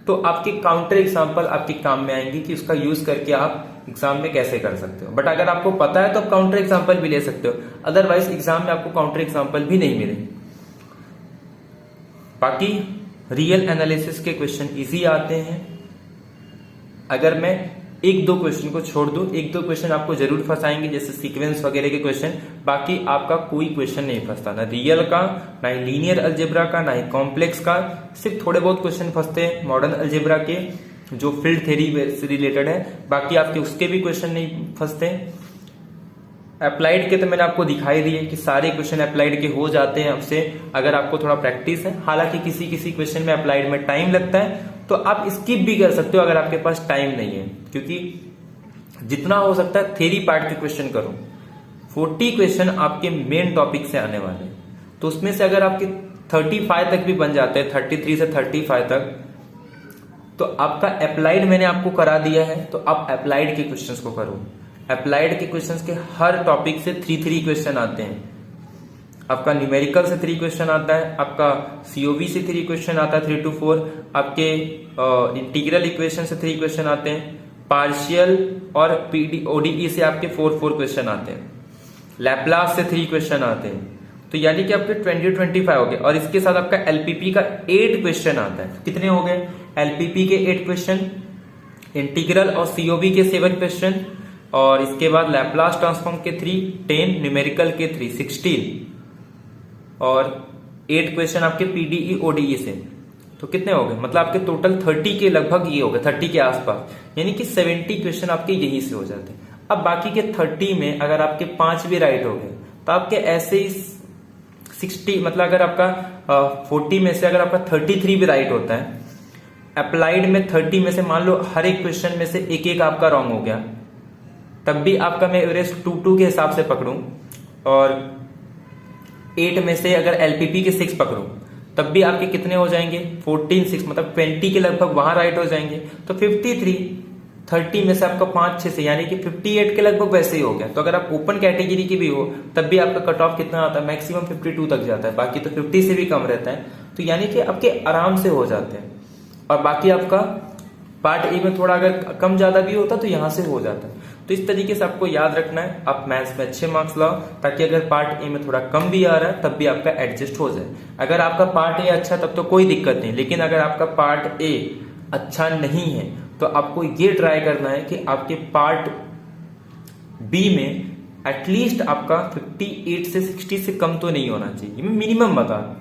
तो आपके काउंटर एग्जाम्पल आपके काम में आएंगे कि उसका यूज करके आप एग्जाम में कैसे कर सकते हो। बट अगर आपको पता है तो आप काउंटर एग्जाम्पल भी ले सकते हो, अदरवाइज एग्जाम में आपको काउंटर एग्जाम्पल भी नहीं मिलेंगे। बाकी रियल एनालिसिस के क्वेश्चन इजी आते हैं। अगर मैं एक दो क्वेश्चन को छोड़ दूं, एक दो क्वेश्चन आपको जरूर फंसाएंगे, जैसे सीक्वेंस वगैरह के क्वेश्चन, बाकी आपका कोई क्वेश्चन नहीं फंसता, ना रियल का, ना ही लीनियर अलजेब्रा का, ना ही कॉम्प्लेक्स का। सिर्फ थोड़े बहुत क्वेश्चन फंसते हैं मॉडर्न अलजेब्रा के, जो फील्ड थ्योरी से रिलेटेड है, बाकी आपके उसके भी क्वेश्चन नहीं फंसते। अप्लाइड के तो मैंने आपको दिखाई दिए कि सारे क्वेश्चन अप्लाइड के हो जाते हैं आपसे, अगर आपको थोड़ा प्रैक्टिस है। हालांकि किसी किसी क्वेश्चन में अप्लाइड में टाइम लगता है, तो आप स्किप भी कर सकते हो अगर आपके पास टाइम नहीं है, क्योंकि जितना हो सकता है थ्योरी पार्ट के क्वेश्चन करो। 40 क्वेश्चन आपके मेन टॉपिक से आने वाले हैं, तो उसमें से अगर आपके 35 तक भी बन जाते हैं, 33 से 35 तक, तो आपका अप्लाइड मैंने आपको करा दिया है, तो आप अप्लाइड के क्वेश्चंस को करो। अप्लाइड के क्वेश्चंस के हर टॉपिक से 3 क्वेश्चन आते हैं। आपका न्यूमेरिकल से 3 क्वेश्चन आता है, आपका सीओवी से 3 क्वेश्चन आता है 3 to 4, आपके इंटीग्रल इक्वेशन से 3 क्वेश्चन आते हैं, पार्शियल और ओडीई से आपके 4 क्वेश्चन आते हैं, लैपलास से 3 क्वेश्चन आते हैं। तो यानी कि आपके 20-25 हो गए, और इसके साथ आपका एलपीपी का 8 क्वेश्चन आता है। कितने हो गए एलपीपी के 8 क्वेश्चन? इंटीग्रल और सीओबी के 7 क्वेश्चन, और इसके बाद लैपलास ट्रांसफॉर्म के 3, 10, न्यूमेरिकल के 3, 16 और 8 क्वेश्चन आपके पीडीई ओडीई से। तो कितने हो गए, मतलब आपके टोटल 30 के लगभग ये हो गए, 30 के आसपास, यानी कि 70 क्वेश्चन आपके यहीं से हो जाते हैं। अब बाकी के 30 में अगर आपके 5 भी राइट हो गए तो आपके ऐसे ही 60, मतलब अगर आपका 40 में से अगर आपका 33 भी राइट होता है, अप्लाइड में 30 में से मान लो हर एक क्वेश्चन में से एक एक आपका रॉन्ग हो गया, तब भी आपका मैं एवरेज 2 के हिसाब से पकड़ूं, और 8 में से अगर एलपीपी के 6 पकड़ूं, तब भी आपके कितने हो जाएंगे, 14, 6, मतलब 20 के लगभग वहां राइट हो जाएंगे। तो 53, 30 में से आपका 5, 6 से, यानी कि 58 के लगभग वैसे ही हो गया। तो अगर आप ओपन कैटेगरी की भी हो तब भी आपका कट ऑफ कितना आता है, मैक्सिमम 52 तक जाता है, बाकी तो 50 से भी कम रहता है। तो यानी कि आपके आराम से हो जाते हैं। और बाकी आपका पार्ट ए में थोड़ा अगर कम ज्यादा भी होता तो यहां से हो जाता है। तो इस तरीके से आपको याद रखना है, आप मैथ्स में अच्छे मार्क्स लाओ, ताकि अगर पार्ट ए में थोड़ा कम भी आ रहा है तब भी आपका एडजस्ट हो जाए। अगर आपका पार्ट ए अच्छा तब तो कोई दिक्कत नहीं, लेकिन अगर आपका पार्ट ए अच्छा नहीं है तो आपको ये ट्राई करना है कि आपके पार्ट बी में एटलीस्ट आपका 58 से 60 से कम तो नहीं होना चाहिए, मैं मिनिमम बता रहा हूं।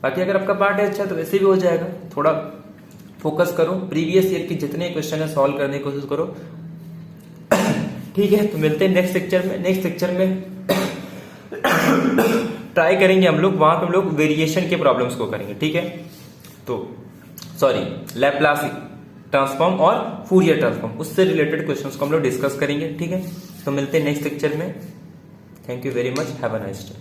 बाकी अगर आपका पार्ट है अच्छा तो वैसे भी हो जाएगा। थोड़ा फोकस करो, प्रीवियस ईयर के जितने क्वेश्चन है सॉल्व करने की कोशिश करो। ठीक है, तो मिलते हैं नेक्स्ट लेक्चर में। नेक्स्ट लेक्चर में ट्राई करेंगे हम लोग, वहां पे हम लोग वेरिएशन के प्रॉब्लम्स को करेंगे। ठीक है, तो सॉरी, लैपलास ट्रांसफॉर्म और फूरियर ट्रांसफॉर्म, उससे रिलेटेड क्वेश्चंस को हम लोग डिस्कस करेंगे। ठीक है, तो मिलते हैं नेक्स्ट लेक्चर में। Thank you very much, have a nice day.